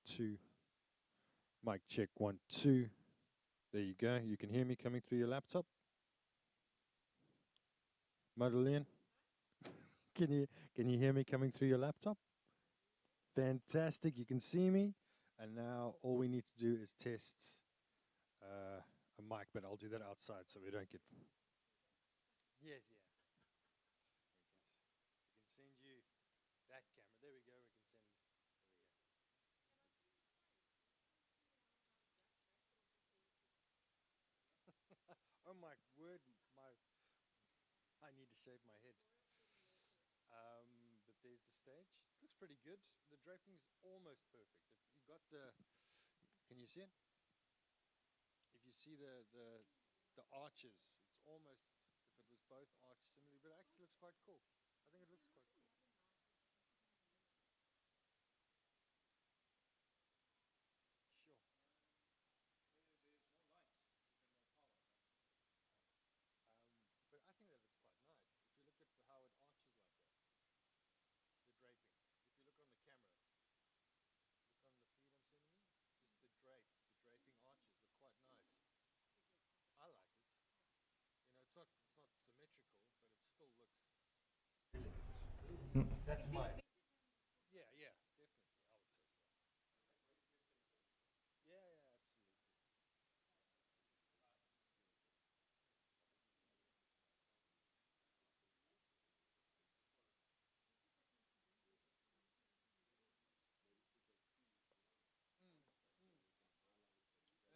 2. Mic check 1, 2. There you go. You can hear me coming through your laptop. Madeleine, can you hear me coming through your laptop? Fantastic. You can see me. And now all we need to do is test a mic, but I'll do that outside so we don't get. Yes, yeah. We can send you that camera. There we go. We can send. Oh my word! I need to shave my head. But there's the stage. Looks pretty good. The draping is almost perfect. You got the. Can you see it? If you see the arches, it's almost if it was both arched similarly, but it actually looks quite cool. I think it looks quite cool. Sure. But I think that looks quite nice. If you look at how it arches like that, the draping. If you look on the camera, look on the feed I'm sending you, just the draping arches look quite nice. I like it. You know, it's not symmetrical, but it still looks. That's mine. Yeah, definitely. I would say so. Yeah, absolutely.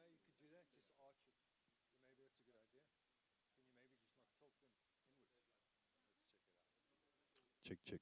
You could do that. Just arch it. Yeah, maybe that's a good idea. Can you maybe just not tilt them inwards? Let's check it out. Check.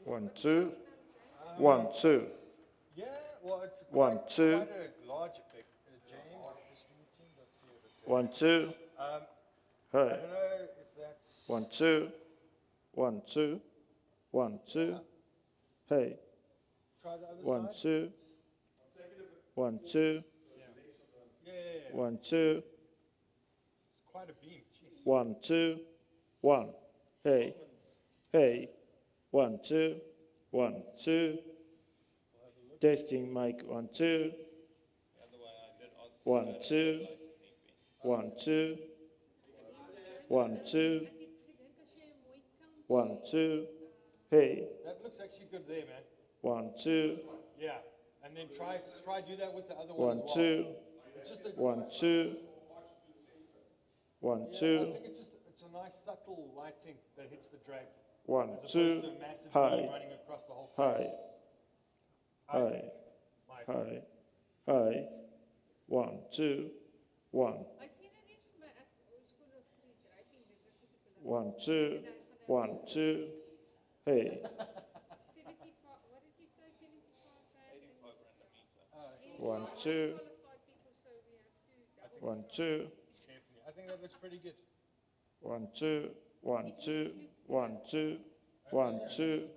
1, 2, 1, 2. Yeah, well, it's 1, 2. quite a large effect. James, distributing, let's see if it's. 1, 2. I don't know if that's. 1, 2. 1, 2. 1, 2. Hey. Try the other 1, side. 2. 1, 2. Yeah. 1, 2. It's quite a beam. Jeez. 1, 2. 1. Hey. 1, 2. 1, 2. Testing mic 1, 2. 1, 2. 1, 2. 1, 2. 1, 2. Hey. That looks actually good there, man. 1, 2. Yeah. And then try do that with the other one 1, as well. 2. It's just a, 1, 2. 1, 2. I think it's a nice subtle lighting that hits the drape. 1, as 2. opposed to a massive beam running across the whole face. Hi. 1, 2. 1. 1, 2. 1, 2. Hey. 1, 2. 1, 2. I think that looks pretty good. 1, 2. 1, 2. 1, 2. 1, 2.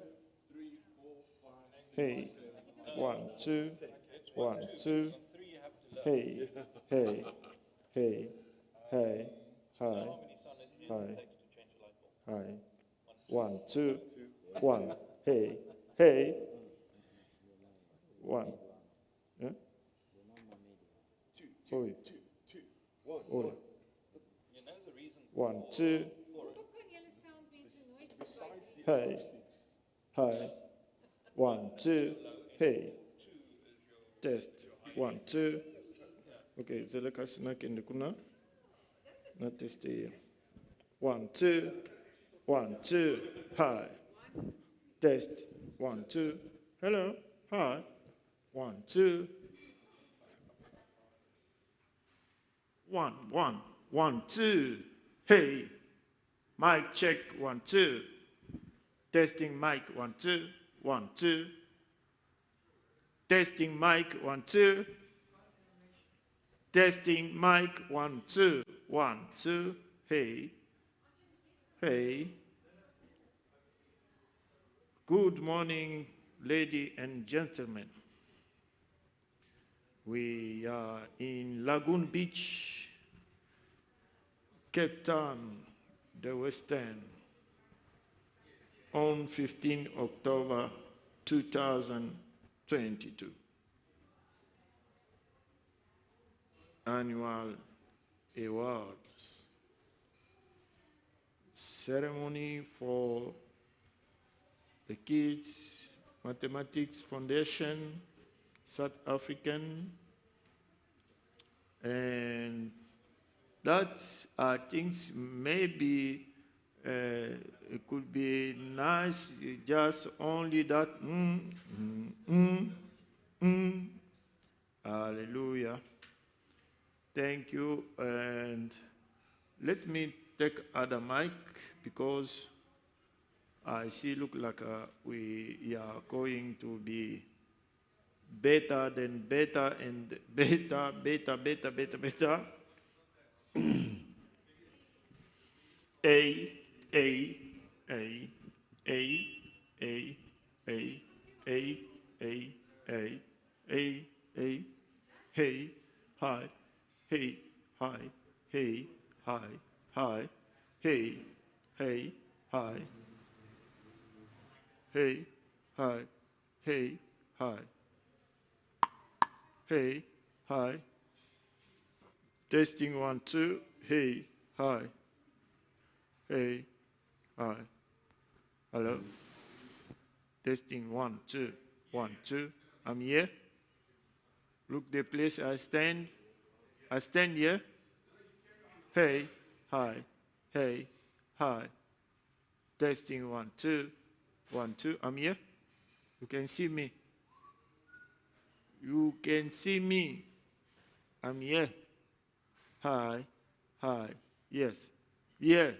Hey. 1, 2. 1, 2. Hey. Hi. 1, 2. 1. Hey. 1. Yeah? Oi. 1, 2. Hey. 1, 2. Hey. Test. 1, 2. Okay, zile ca să ne kende kuna. Na test here. 1, 2. 1, 2. Hi. Test. 1, 2. Hello. Hi. 1, 2. 1, 1. 1, 2. Hey. Mic check. 1, 2. Testing mic. 1, 2. 1, 2. Testing mic. 1, 2. Testing mic. 1, 2. 1, 2. Hey. Hey. Good morning, ladies and gentlemen. We are in Lagoon Beach, Cape Town, the West End, on 15 October 2022. Annual Awards ceremony for the Kids Mathematics Foundation, South African, and that things maybe it could be nice, just only that. Hallelujah. Thank you. And let me take other mic because I see look like we are going to be better than better and better. A, A, A, A, A, A, A, A, A, A, A, hey, hi, hey, hi, hey, hi, hi, hey, hey, hi, hey, hi, hey, hi, hey, hi, testing 1, 2, hey, hi, hey, hi, hello, testing 1, 2, 1, 2, I'm here. Look the place I stand here. Hey, hi, hey, hi. Testing 1, 2, 1, 2. I'm here. You can see me. You can see me. I'm here. Hi, hi, yes, yeah,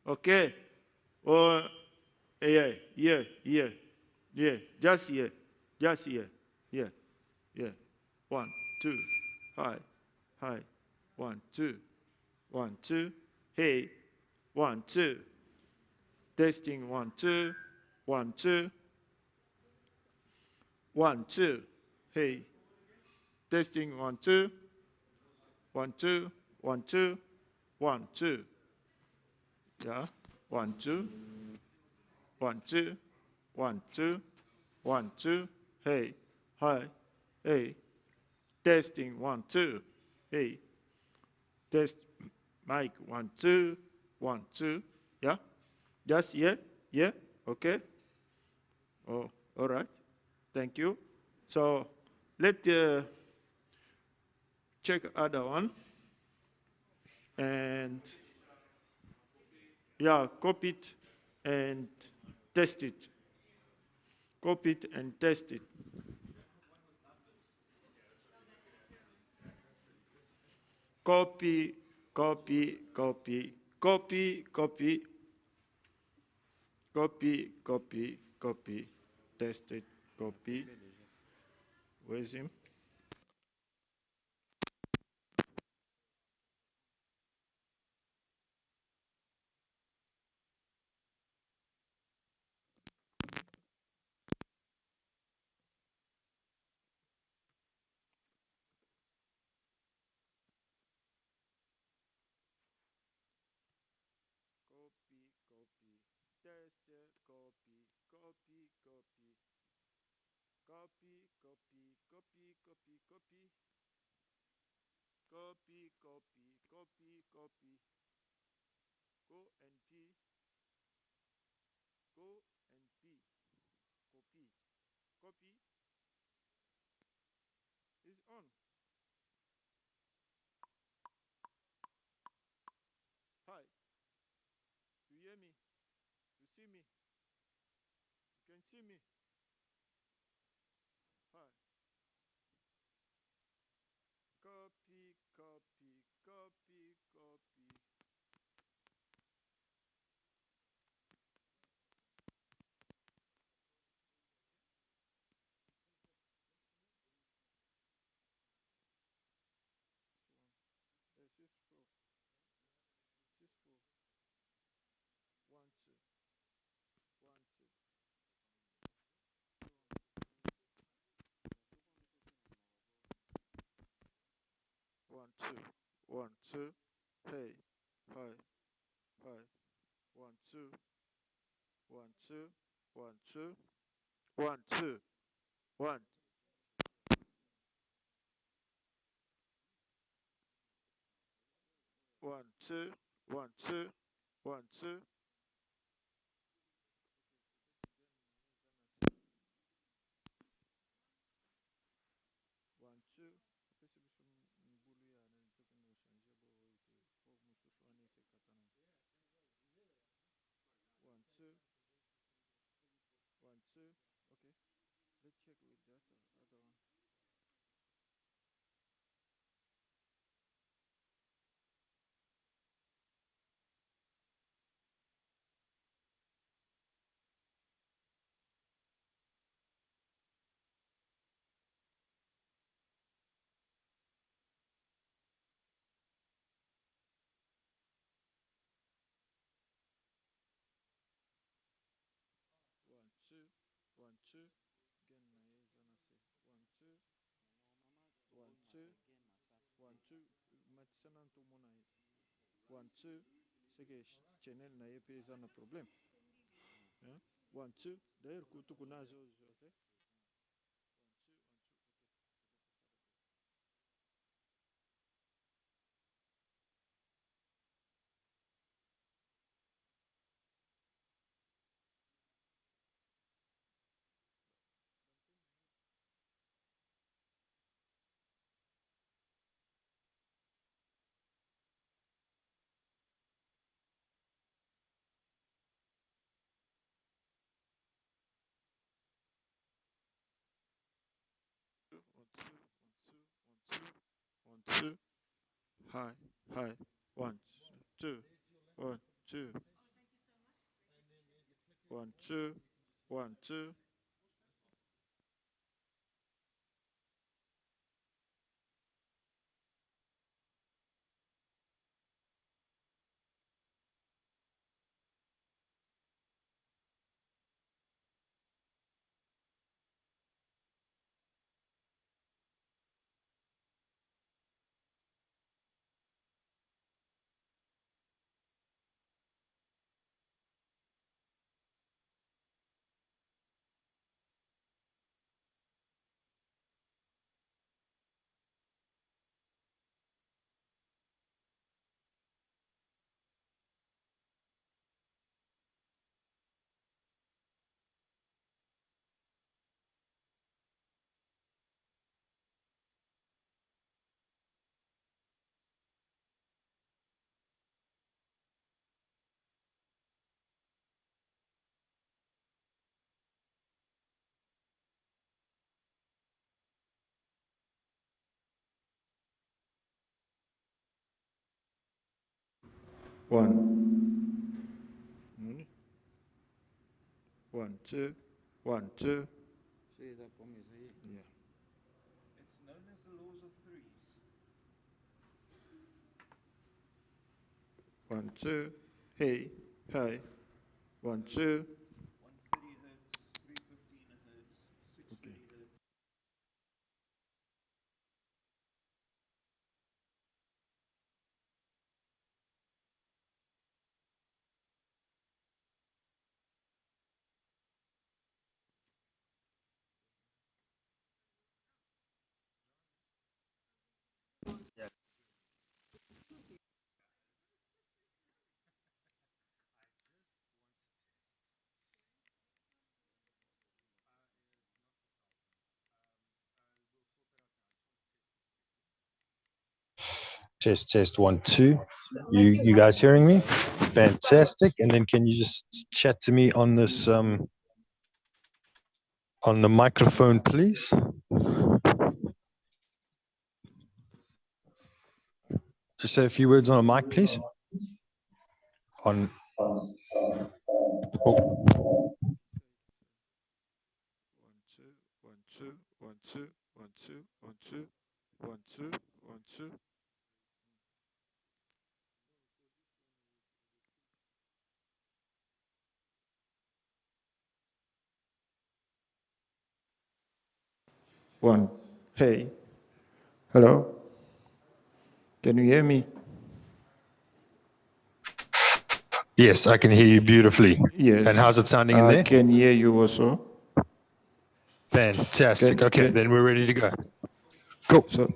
okay. Oh, yeah, yeah, yeah, yeah. Just here, yeah, yeah. 1, 2, hi, hi. 1, 2, 1, 2. Hey, 1, 2. Testing 1, 2, 1, 2, 1, 2. Hey, testing 1, 2, 1, 2, 1, 2, 1, 2. Yeah, 1, 2, 1, 2, 1, 2, 1, 2. Hey, hi, hey, testing 1, 2. Hey, test mic 1, 2, 1, 2. Yeah, just yeah, okay. Oh, all right. Thank you. So let's check other one. And yeah, copy it and test it. Copy it and test it. Copy, copy, copy, copy, copy, copy, copy, copy, test it, copy. Where's him? Copy, copy, test, copy, copy, copy, copy, copy, copy, copy, copy, copy, copy, copy, copy, go and P, go and P, copy, copy is on. Hi, you hear me? You see me? see me? Hi. Copy, copy, copy, copy. This one. 6-4. 6-4. 1-2. 1-2. 1-2. 1-2. Hey. Hi. Hi. 1-2. 1-2. 1-2. 1-2. 1. 1-2. 1-2. 1-2. 1-2. Apesi biso mbulu ya na ntoki no changer bo ite po mususu wana ese katana. 1-2. 1-2. Okay. Let's check with that other one. 1-2. 1-2. Again na yeza na se. 1-2. 1-2. 1-2. Matisana nto mona ye. 1-2. Seke channel na ye pe eza na problem. 1-2. D'ailleurs kutu kunazo zote. 1-2. 1-2. Okay. 1-2. 1-2. 1-2. 1-2. Hi. Hi. 1-2. 1-2. 1-2. 1-2. 1. 1-2. 1-2. See that bomb is here. Yeah. It's known as the laws of threes. 1-2. Hey. Hi. 1-2. 130 hertz, 315 hertz, 630 Okay. hertz. Test 1 2. You guys hearing me? Fantastic. And then can you just chat to me on this on the microphone, please. Just say a few words on a mic, please. On. Oh. One, two, one, two, one, two, one, two, one, two, one, two. One. Hey. Hello. Can you hear me? Yes, I can hear you beautifully. Yes. And how's it sounding in there? I can hear you also. Fantastic. Okay, then we're ready to go. Go. So,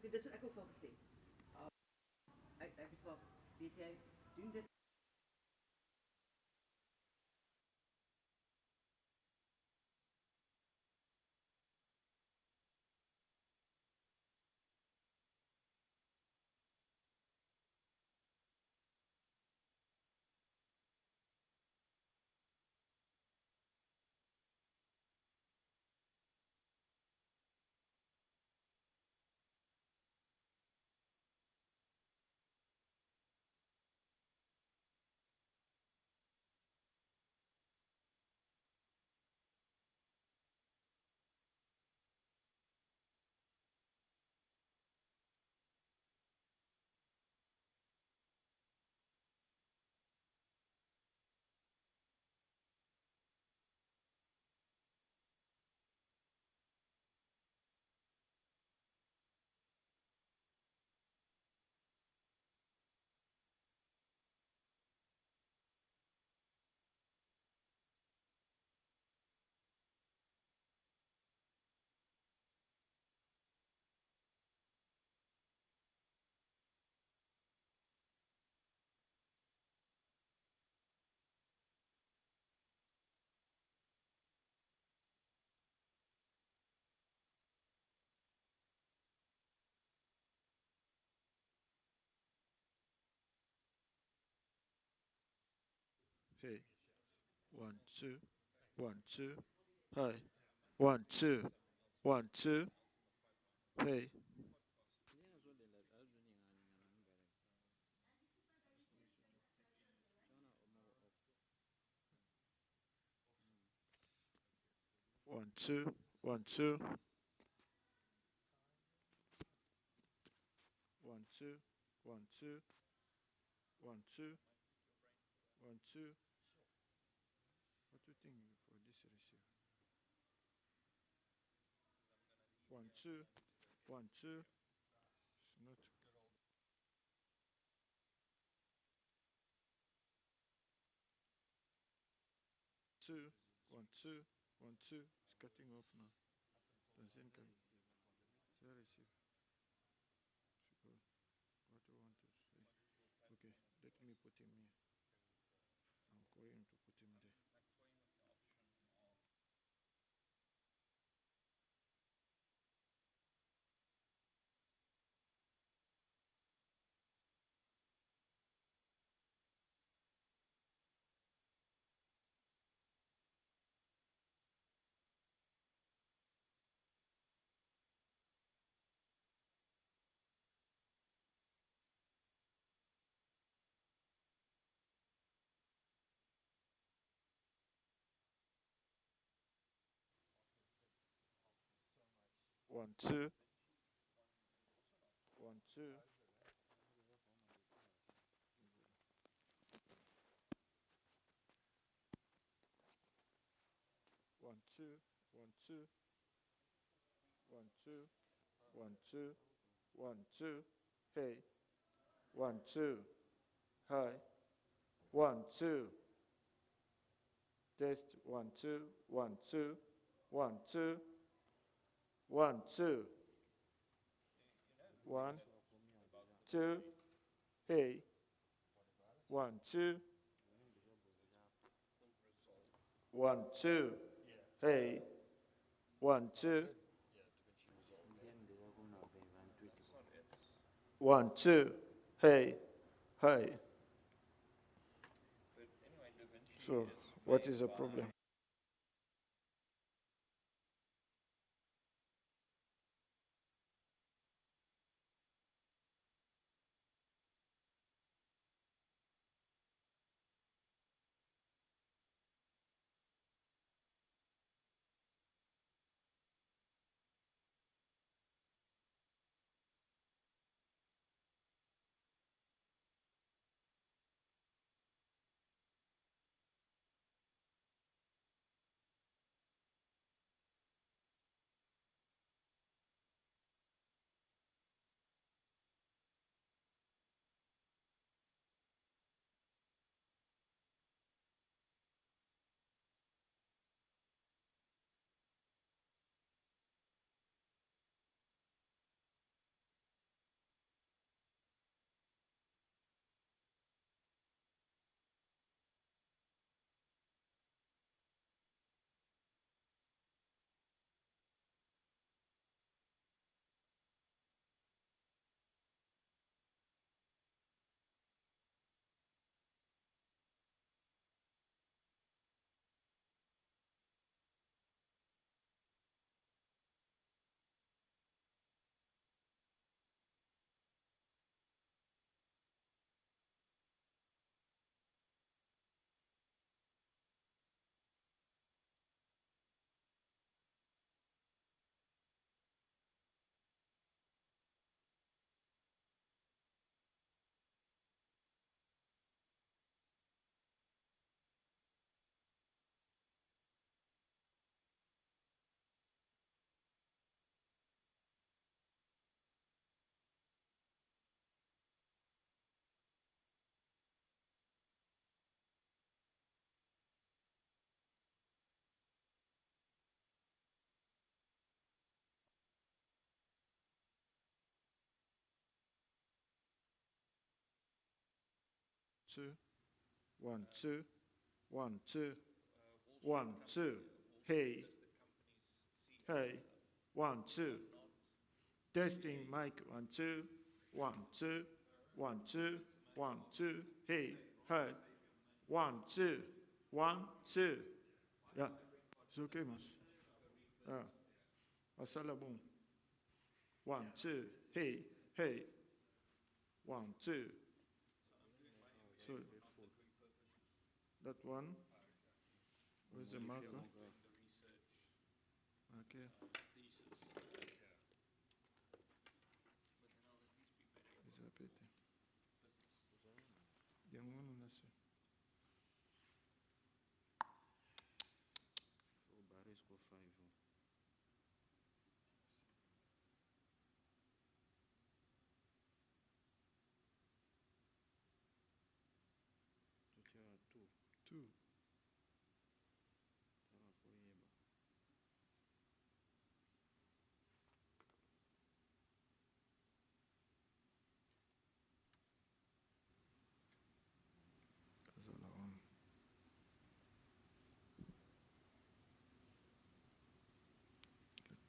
Dit is ek ook al gesê. Ek het vir weet jy doen dit Hey, 1, 2, 1, 2. Hi, 1, 2, 1, 2. Hey. One, two, 1, 2. 1, 2, 1, 2. 1, 2. 1, 2. What do you think for this receiver? 1, 2. 1, 2. It's not. 2. 1, 2. 1, 2. It's cutting off now. Doesn't come. The receiver. What do you want to say? Okay, let me put him here. I'm going to put him there. One, two. 1, 2. 1, 2. 1, 2. 1, 2. 1, 2. 1, 2. Hey. 1, 2. Hi. 1, 2. Test 1, 2. 1, 2. 1, 2. 1, 2. 1, 2. Hey. 1, 2. 1, 2. Hey. 1, 2. 1, 2. Hey. Hi. So, what is the problem? 2, 1, 2, 1, 2, 1, 2. Hey, hey, 1, 2. Testing mic, 1, 2, 1, 2, 1, 2, 1, 2. Hey, hey, 1, 2, 1, 2. Yeah, it's okay, mas. Yeah, asala bom. 1, 2, hey, hey. 1, 2. So that one. Where's the marker? Okay. Is that it? Young one, nasi. Two. Azala on.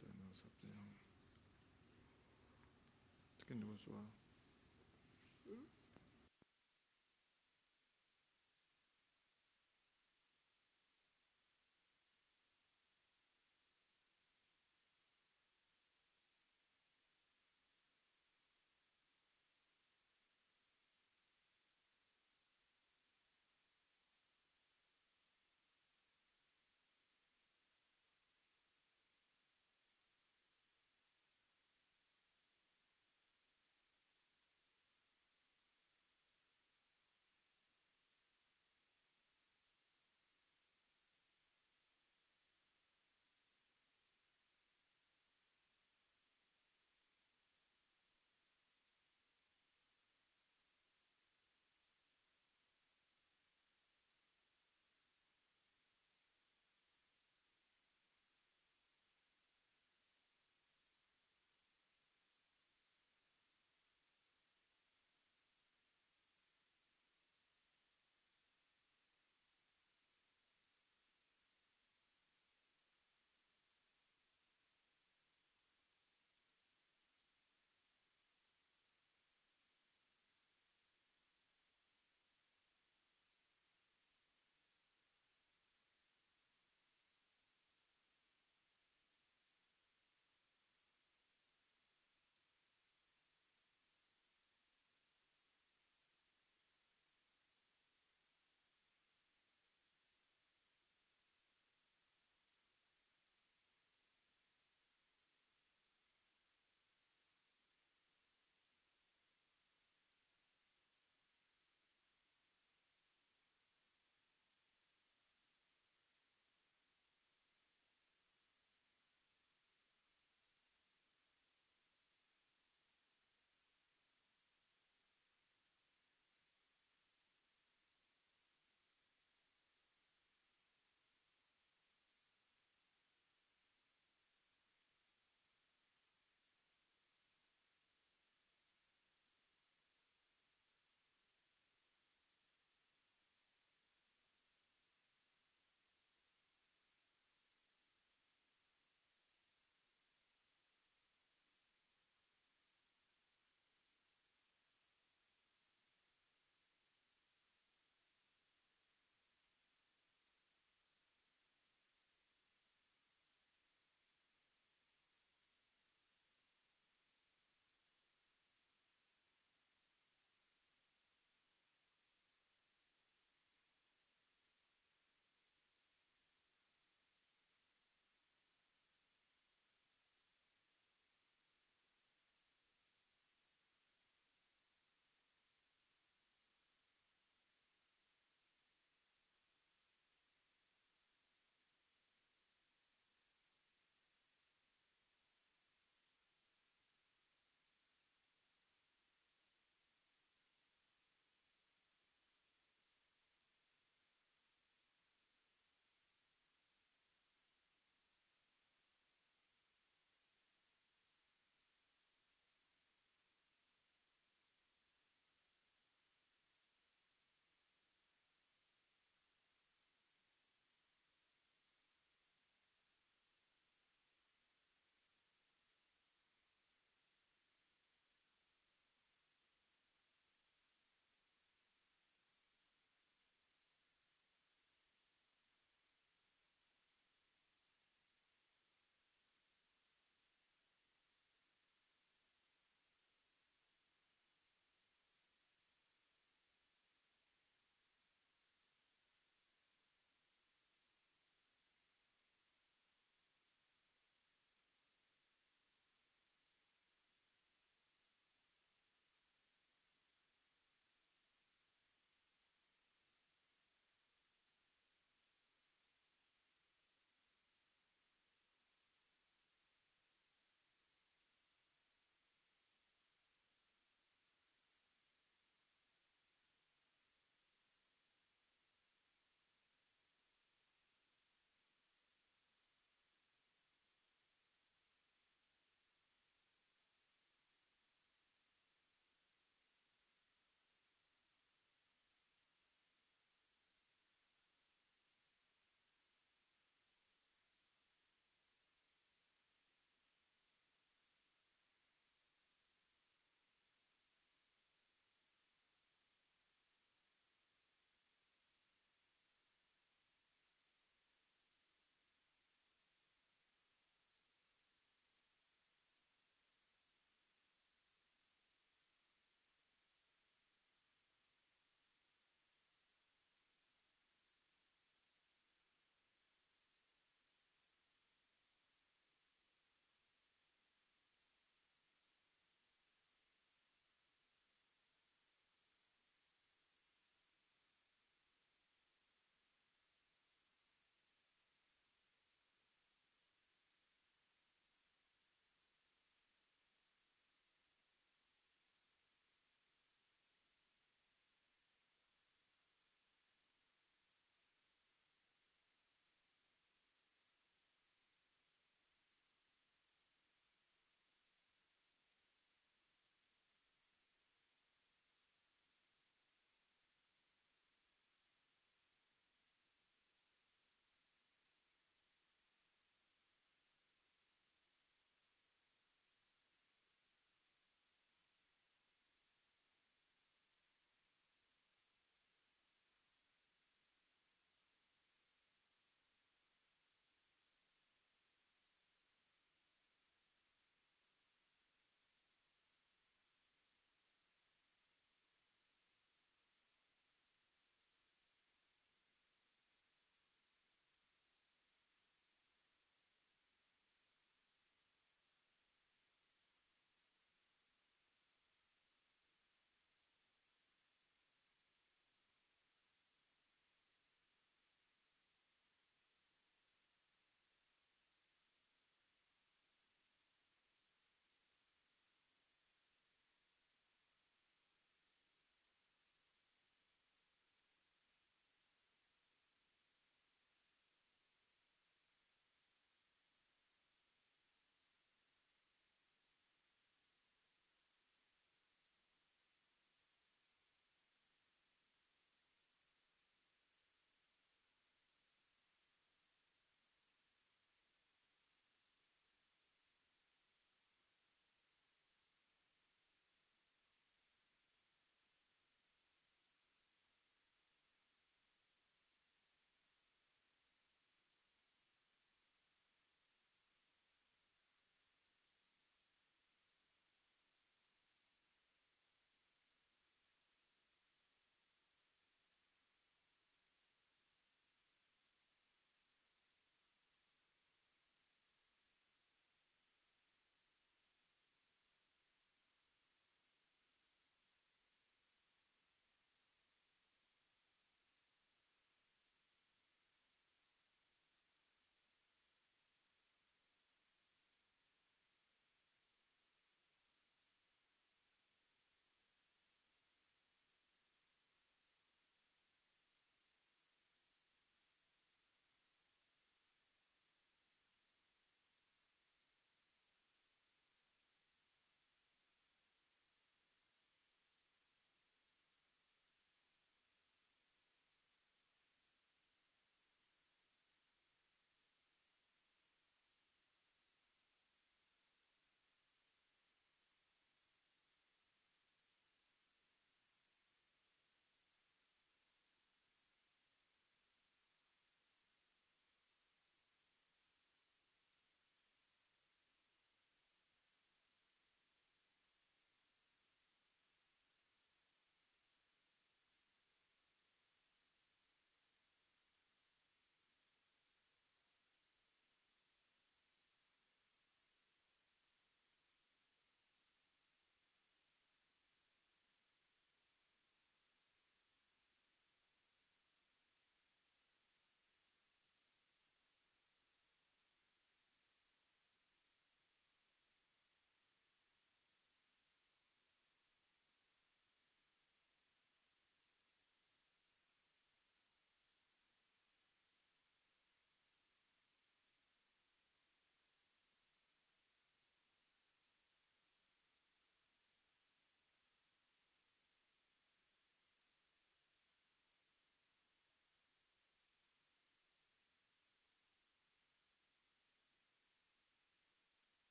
Get nose up there. Can do as well.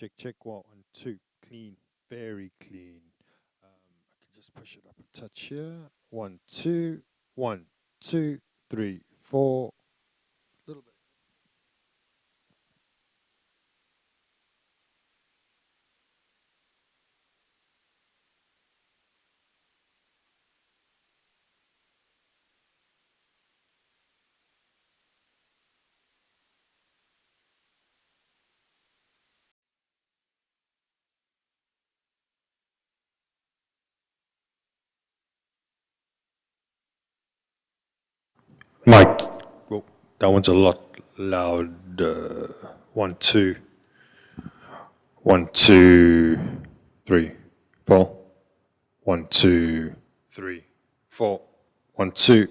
check, check. 1, 2. Clean, very clean. I can just push it up a touch here. 1, 2, 1, 2, 3, 4. Little bit. Mike, well, that one's a lot louder. 1, 2. 1, 2, 3, 4. 1, 2, 3, 4. 1, 2.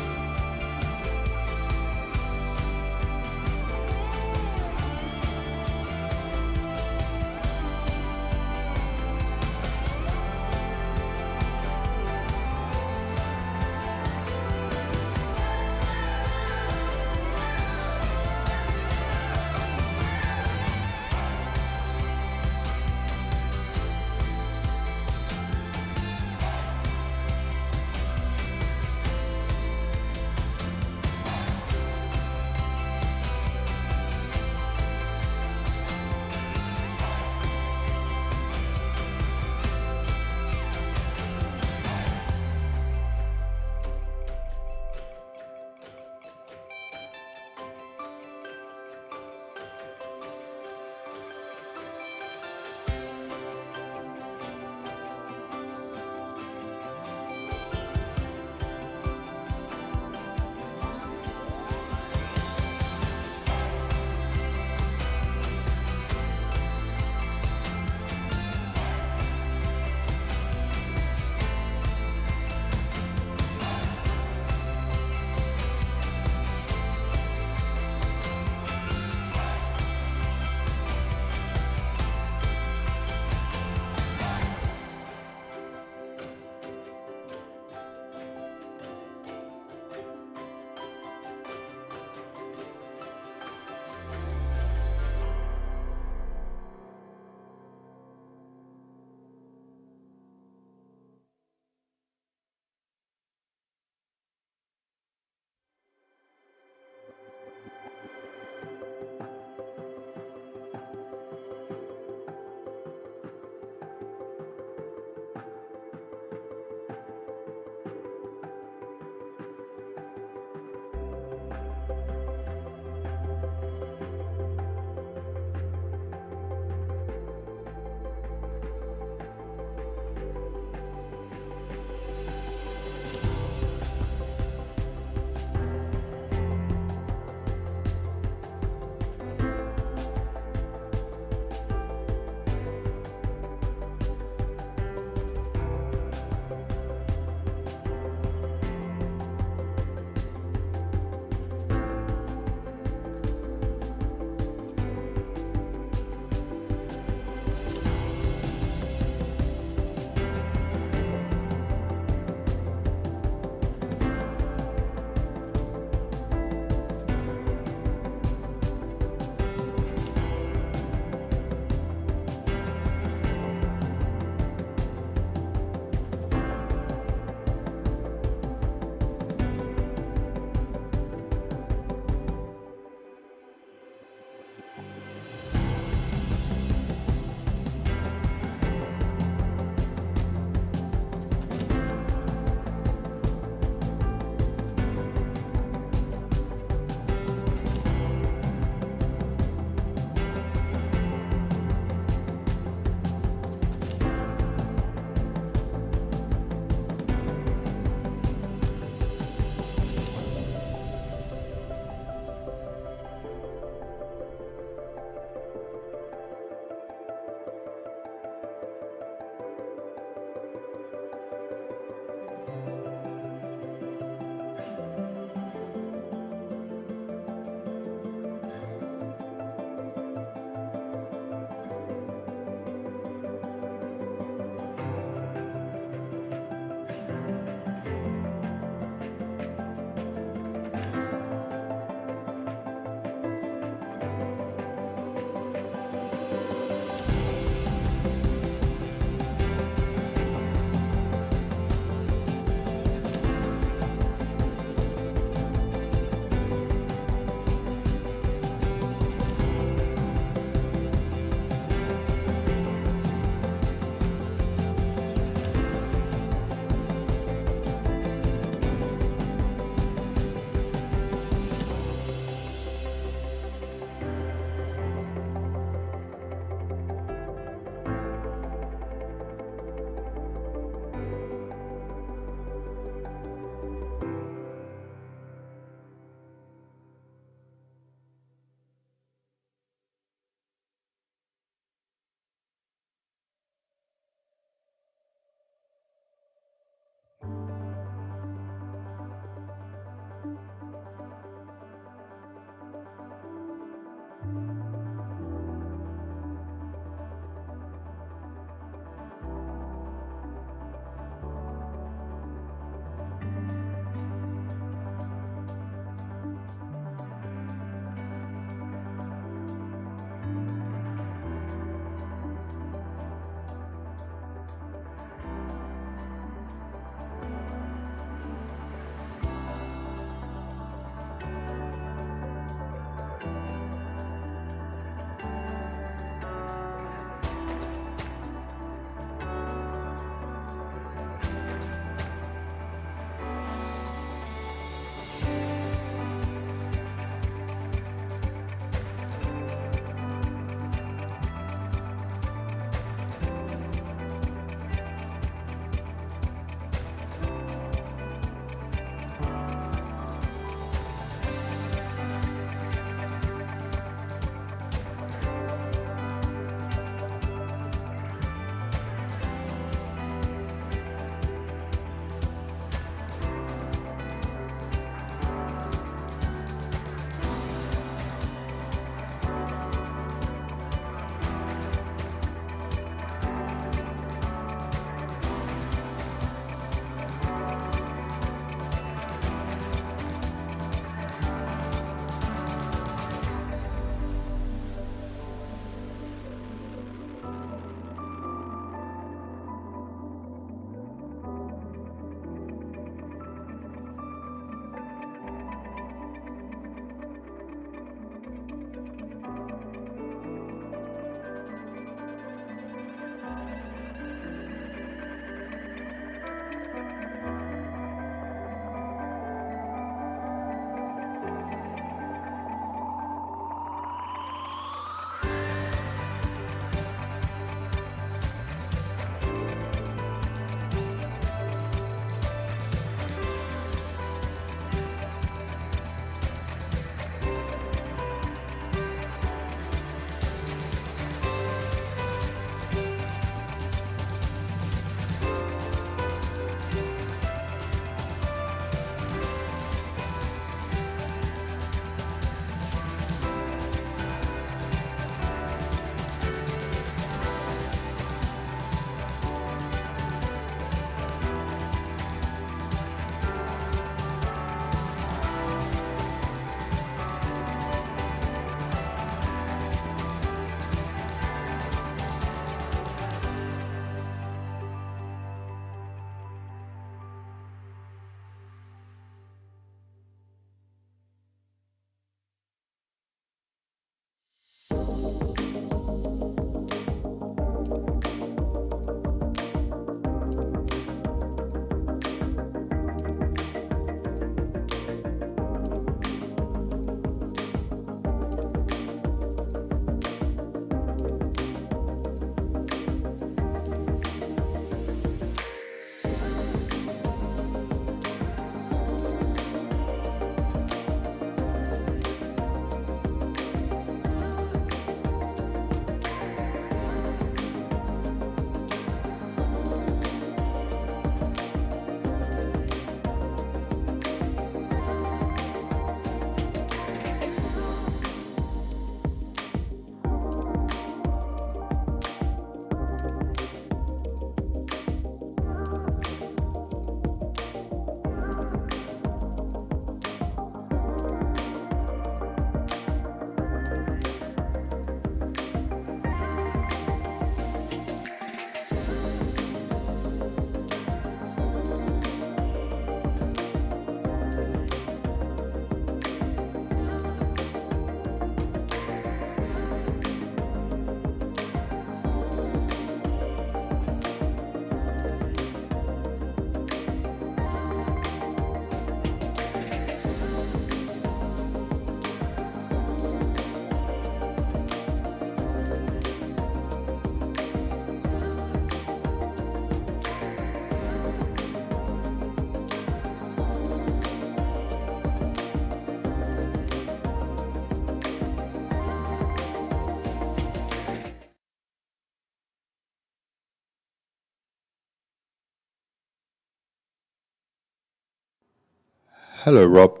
Hello, Rob.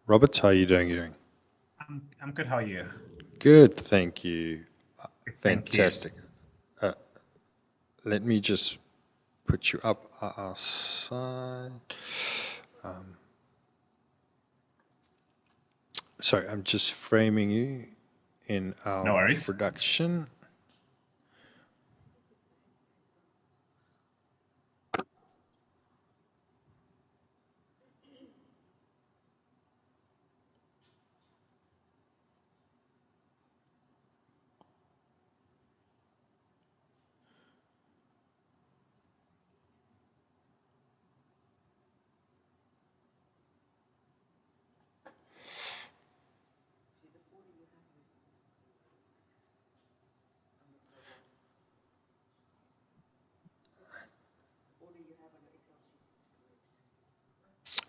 Robert, how are you doing? I'm good. How are you? Good, thank you. Thank you. Fantastic. Let me just put you up outside. Sorry, I'm just framing you in our No worries. production.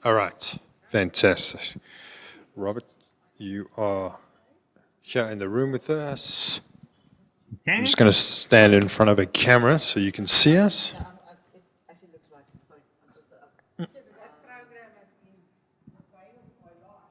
All right, fantastic. Robert, you are here in the room with us. I'm Okay. just going to stand in front of a camera so you can see us. It actually looks like, sorry, I'm so sorry. That program has been viral for a lot.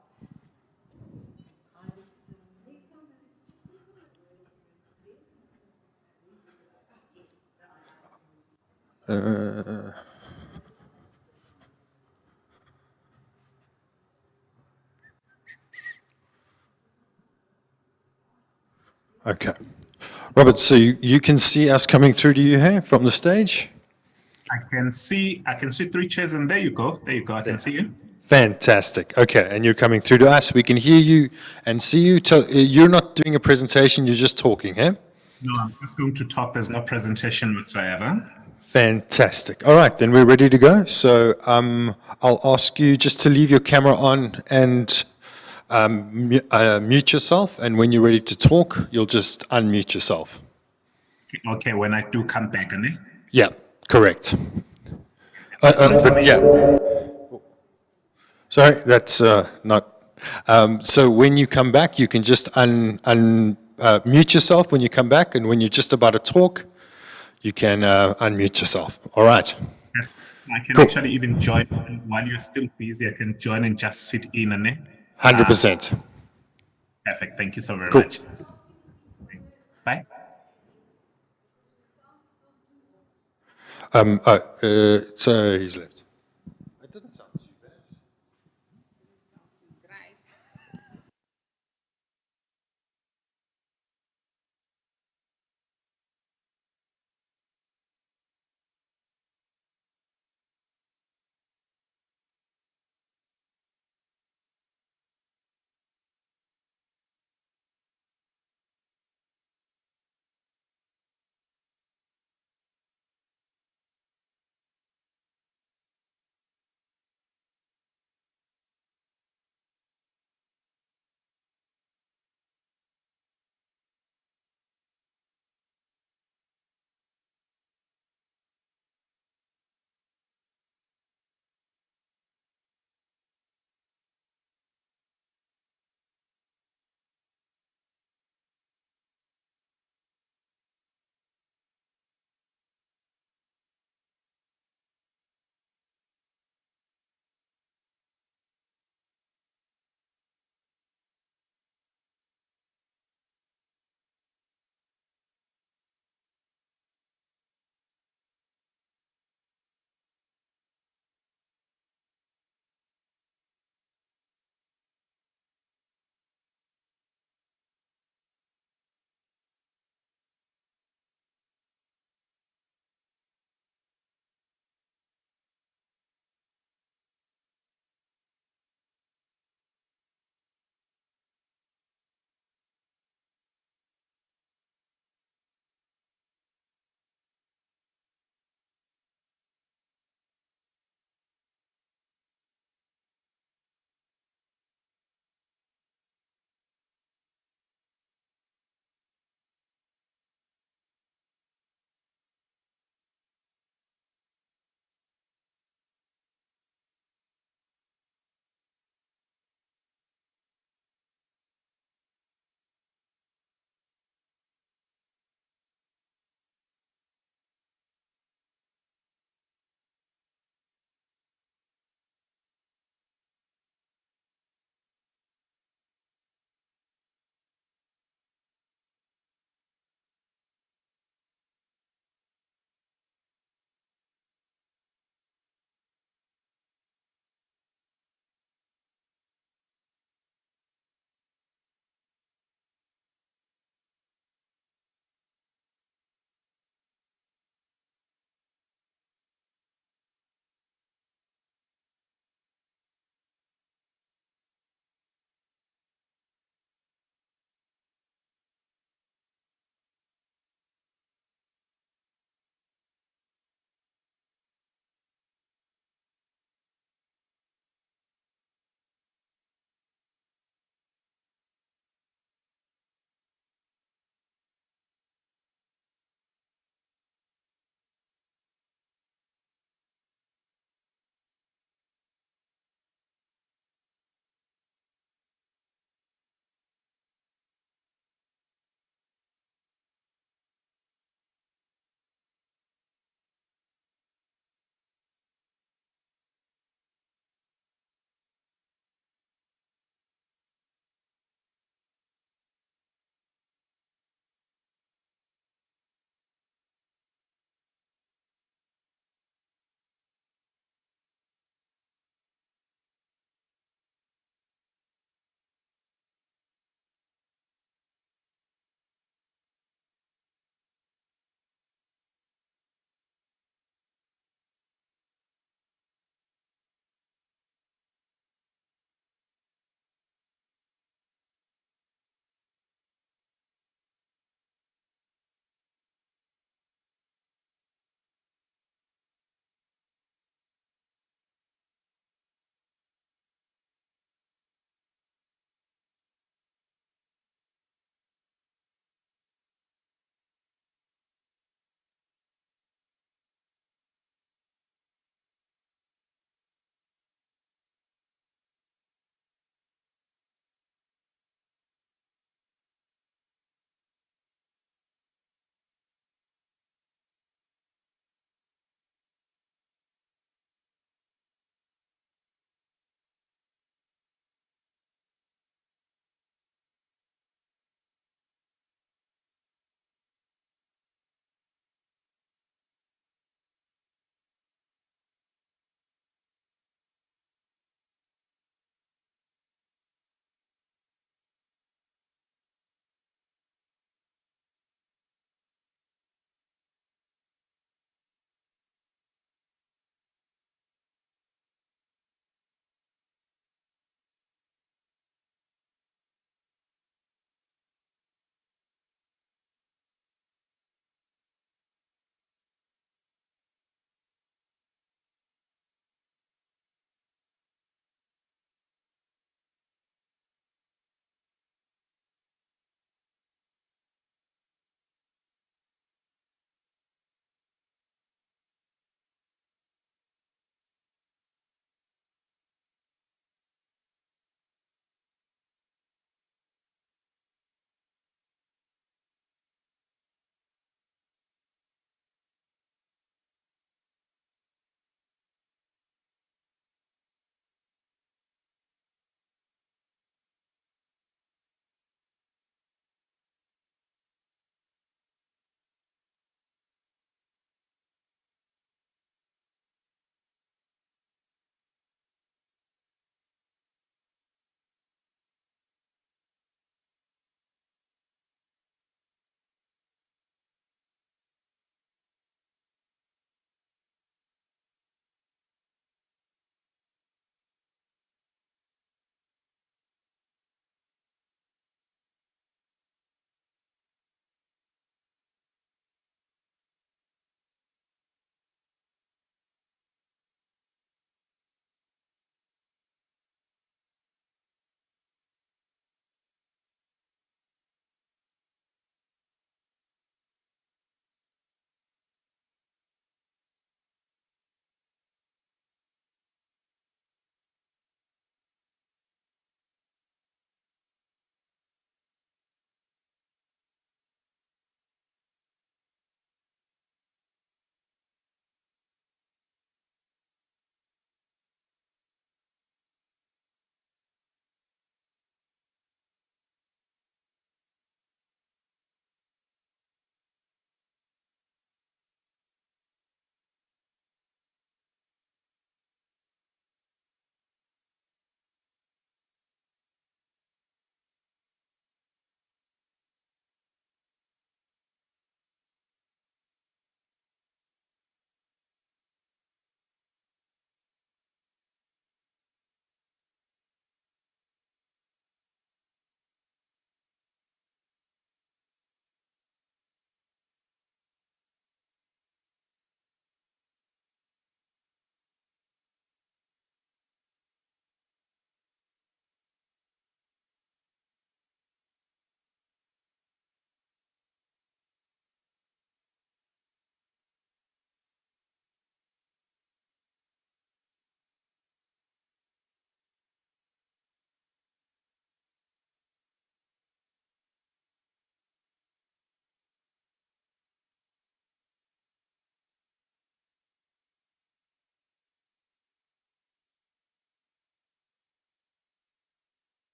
Okay. Robert, so you can see us coming through to you here from the stage? I can see 3 chairs, and there you go. There you go. I can see you. Fantastic. Okay, and you're coming through to us. We can hear you and see you. You're not doing a presentation, you're just talking, eh? No, I'm just going to talk. There's no presentation whatsoever. Fantastic. All right, then we're ready to go. So I'll ask you just to leave your camera on and mute yourself. And when you're ready to talk, you'll just unmute yourself. Okay, when I do come back, and Yeah, correct. But yeah. Sorry, that's not. So when you come back, you can just mute yourself when you come back, and when you're just about to talk, you can unmute yourself. All right. I can Cool. actually even join while you're still busy. I can join and just sit in, and 100%. Perfect. Thank you so very Cool. much. Thanks. Bye. So he's left. It didn't sound too bad. Right.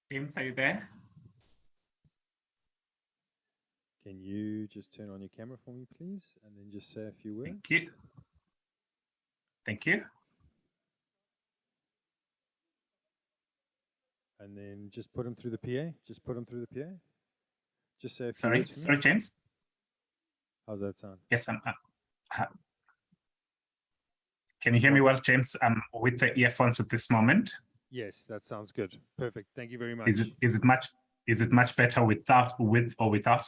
James, are you there? Can you just turn on your camera for me, please? And then just say a few words? Thank you. Thank you. And then just put him through the PA. Just put him through the PA. Just say a few Sorry, words for me. sorry, James. How's that sound? Yes, can you hear me well, James? I'm with the earphones at this moment. Yes, that sounds good. Perfect. Thank you very much. Is it much better with or without?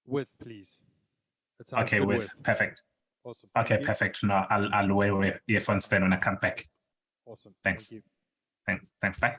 With, please. That sounds Okay, good with. Perfect. Awesome. Okay, Thank you. perfect. No, I'll wear earphones then when I come back. Awesome. Thanks. Thank you. Thanks. Bye.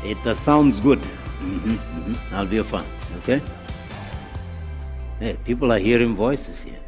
It sounds good. I'll be fun, okay? Hey, people are hearing voices here.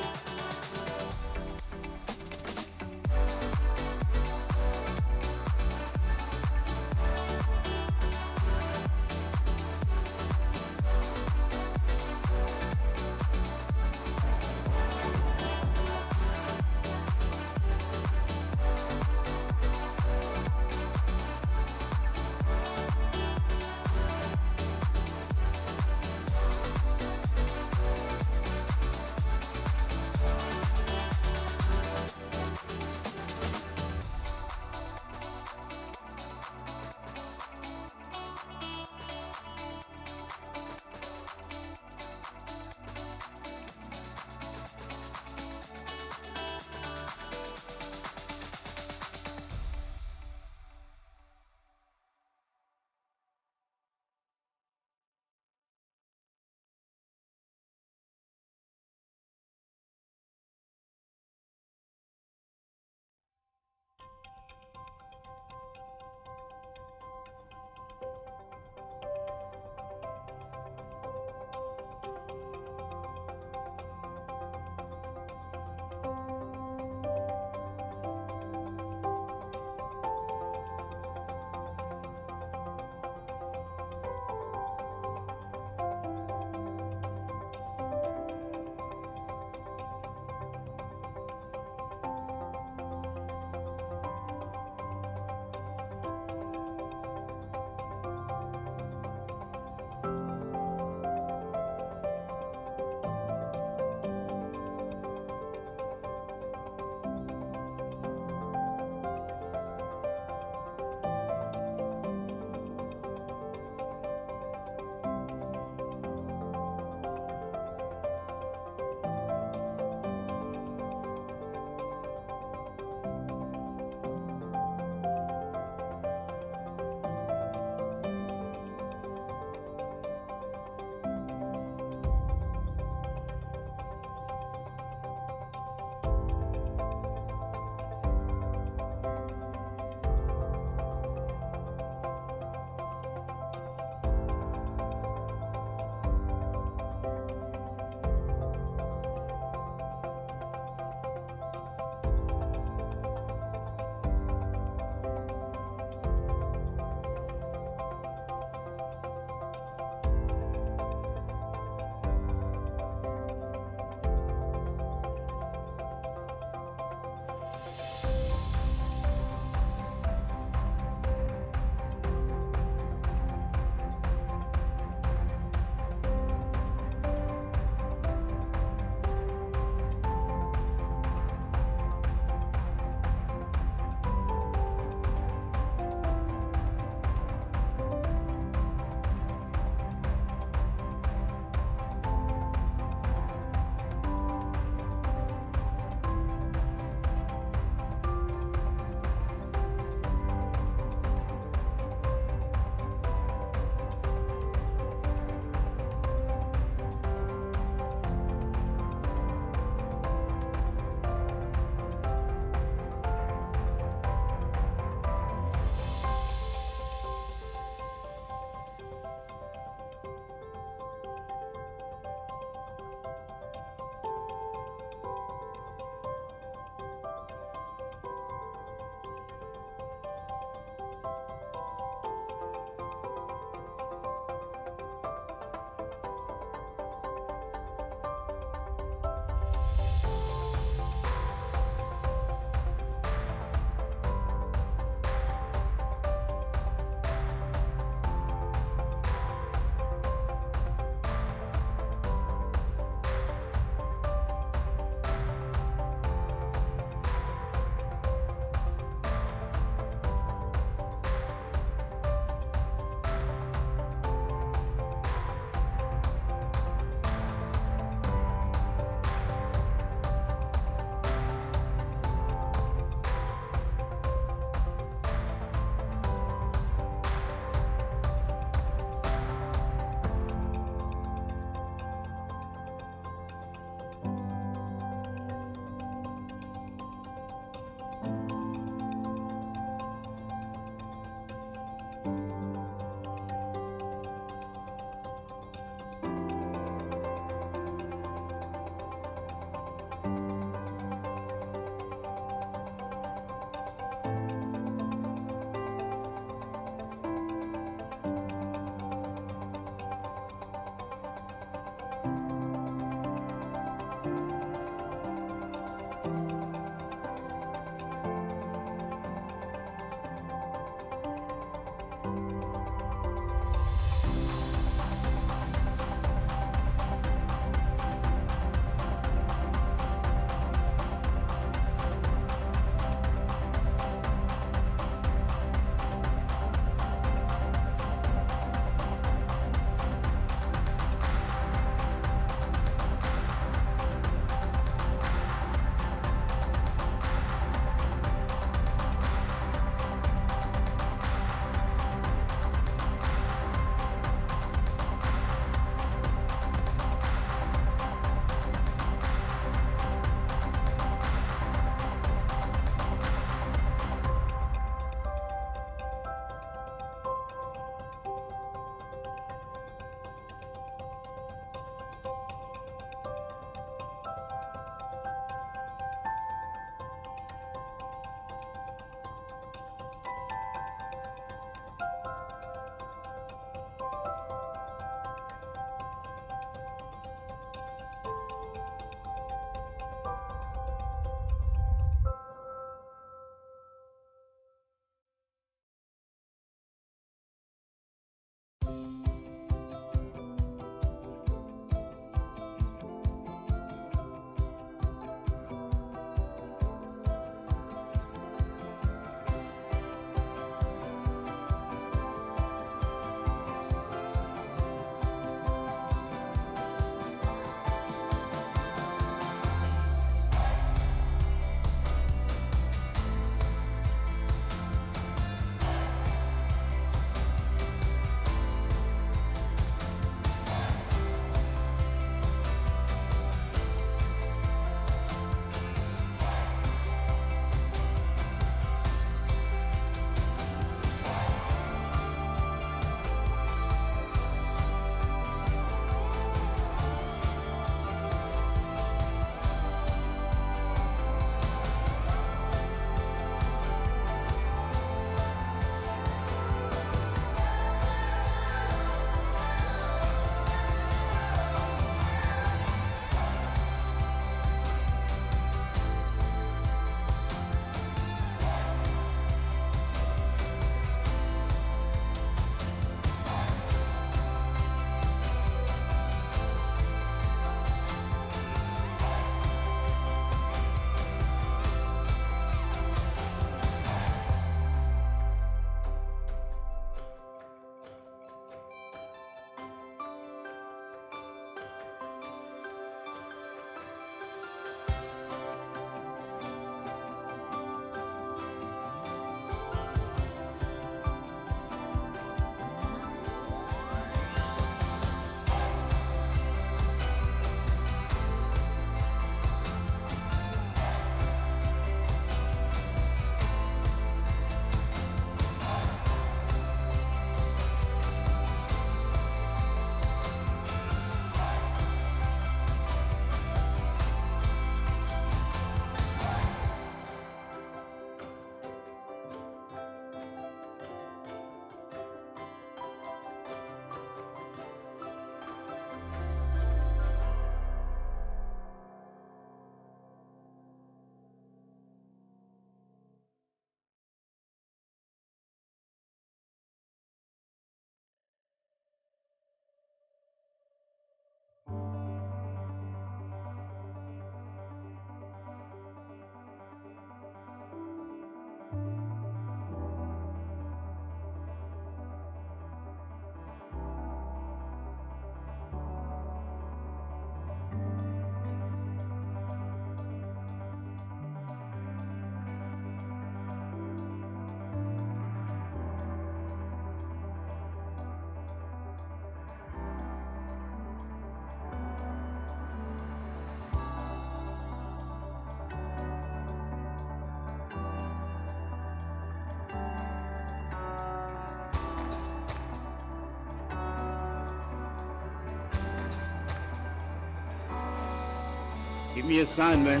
Give me a sign, man.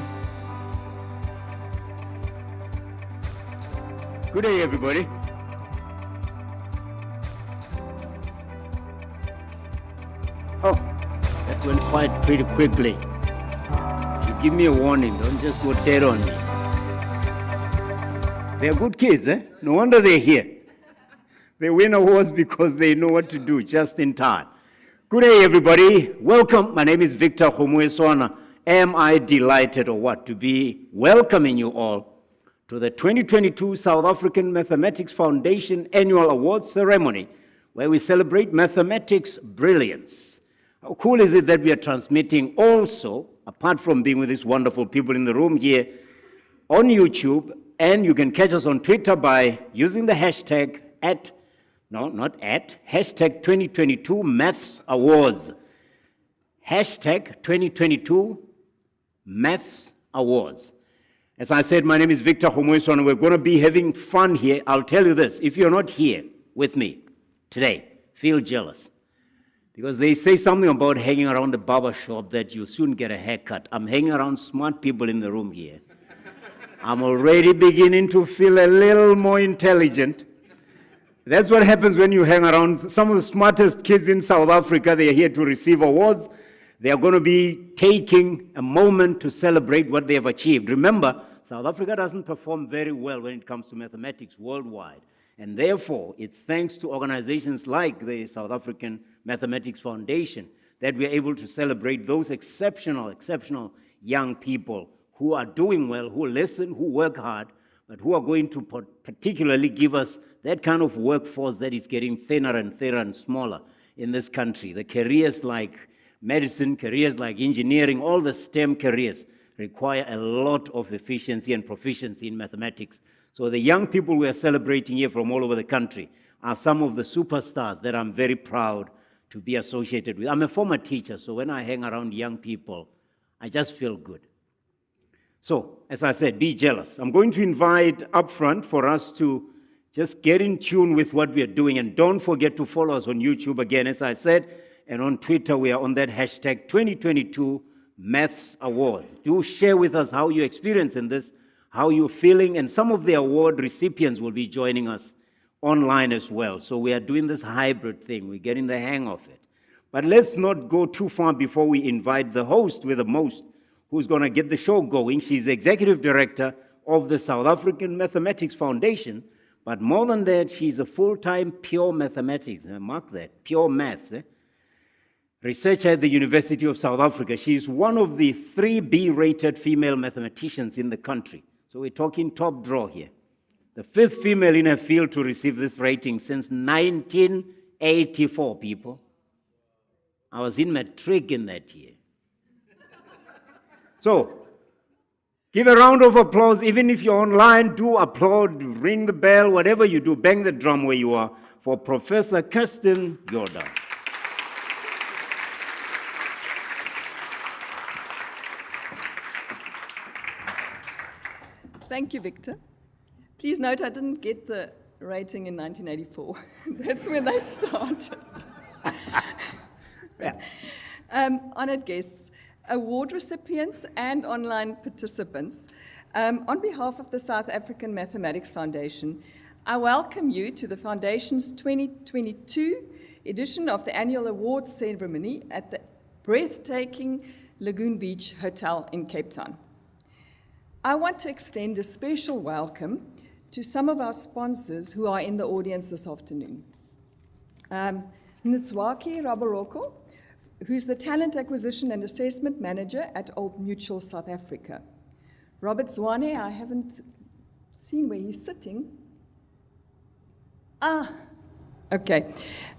Good day, everybody. Oh, that went quite pretty quickly. You give me a warning, don't just go dead on me. They're good kids, eh? No wonder they're here. They win awards because they know what to do just in time. Good day, everybody. Welcome. My name is Victor Homueswana. Am I delighted or what to be welcoming you all to the 2022 South African Mathematics Foundation Annual Awards Ceremony, where we celebrate mathematics brilliance. How cool is it that we are transmitting also, apart from being with these wonderful people in the room here, on YouTube, and you can catch us on Twitter by using the hashtag hashtag 2022 Maths Awards. Hashtag 2022 Maths Awards. As I said, my name is Victor Homueswana. We're going to be having fun here. I'll tell you this, if you're not here with me today, feel jealous. Because they say something about hanging around the barber shop that you soon get a haircut. I'm hanging around smart people in the room here. I'm already beginning to feel a little more intelligent. That's what happens when you hang around some of the smartest kids in South Africa. They are here to receive awards. They are going to be taking a moment to celebrate what they have achieved. Remember, South Africa doesn't perform very well when it comes to mathematics worldwide. And therefore, it's thanks to organizations like the South African Mathematics Foundation that we are able to celebrate those exceptional young people who are doing well, who listen, who work hard, but who are going to particularly give us that kind of workforce that is getting thinner and smaller in this country. The careers like medicine, careers like engineering, all the STEM careers require a lot of efficiency and proficiency in mathematics. So the young people we are celebrating here from all over the country are some of the superstars that I'm very proud to be associated with. I'm a former teacher, so when I hang around young people, I just feel good. So, as I said, be jealous. I'm going to invite up front for us to just get in tune with what we are doing, and don't forget to follow us on YouTube again, as I said, and on Twitter we are on that hashtag 2022 Maths Awards. Do share with us how you're experiencing this, how you're feeling, and some of the award recipients will be joining us online as well. So we are doing this hybrid thing. We're getting the hang of it. But let's not go too far before we invite the host with the most, who's going to get the show going. She's the Executive Director of the South African Mathematics Foundation. But more than that, she's a full-time pure mathematics, mark that, pure maths, researcher at the University of South Africa. She's one of the 3 B-rated female mathematicians in the country. So we're talking top draw here. The 5th female in her field to receive this rating since 1984, people. I was in matric in that year. So, give a round of applause. Even if you're online, do applaud, ring the bell, whatever you do, bang the drum where you are, for Professor Kirsten Jordan. Thank you, Victor. Please note I didn't get the rating in 1984. That's when they started. Yeah. Honored guests, award recipients, and online participants, on behalf of the South African Mathematics Foundation, I welcome you to the Foundation's 2022 edition of the annual awards ceremony at the breathtaking Lagoon Beach Hotel in Cape Town. I want to extend a special welcome to some of our sponsors who are in the audience this afternoon. Nitswaki Rabaroko, who's the Talent Acquisition and Assessment Manager at Old Mutual South Africa. Robert Zwane, I haven't seen where he's sitting. Okay.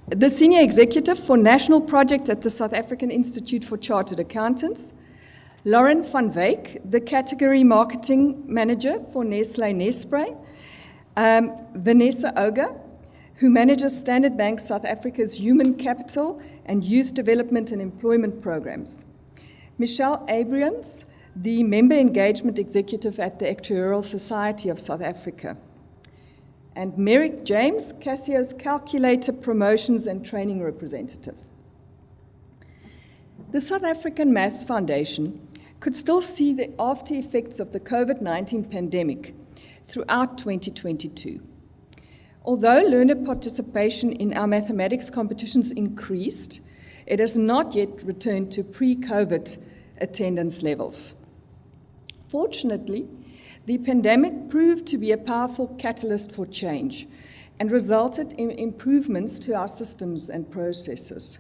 The Senior Executive for National Project at the South African Institute for Chartered Accountants. Lauren van Wyk, the Category Marketing Manager for Nestlé Nespray. Vanessa Oga, who manages Standard Bank South Africa's Human Capital and Youth Development and Employment Programs. Michelle Abrams, the Member Engagement Executive at the Actuarial Society of South Africa. And Merrick James, Casio's Calculator Promotions and Training Representative. The South African Maths Foundation could still see the after effects of the COVID-19 pandemic throughout 2022. Although learner participation in our mathematics competitions increased, it has not yet returned to pre-COVID attendance levels. Fortunately, the pandemic proved to be a powerful catalyst for change and resulted in improvements to our systems and processes.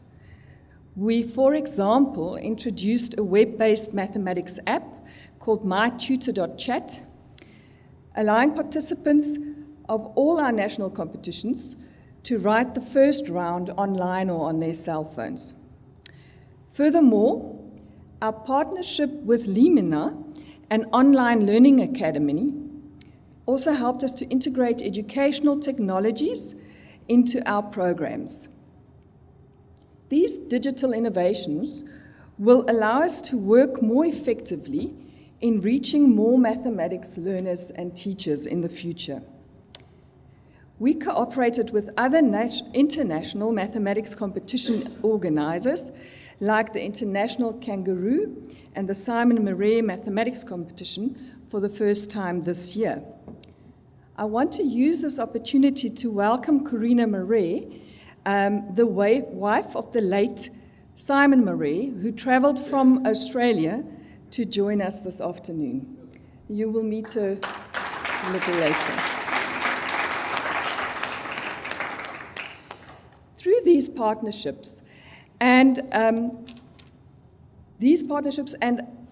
We, for example, introduced a web-based mathematics app called mytutor.chat, allowing participants of all our national competitions to write the first round online or on their cell phones. Furthermore, our partnership with Limina, an online learning academy, also helped us to integrate educational technologies into our programs. These digital innovations will allow us to work more effectively in reaching more mathematics learners and teachers in the future. We cooperated with other international mathematics competition organizers like the International Kangaroo and the Simon Murray Mathematics Competition for the first time this year. I want to use this opportunity to welcome Corina Murray, the wife of the late Simon Murray, who traveled from Australia to join us this afternoon. You will meet her a little later. Through these partnerships and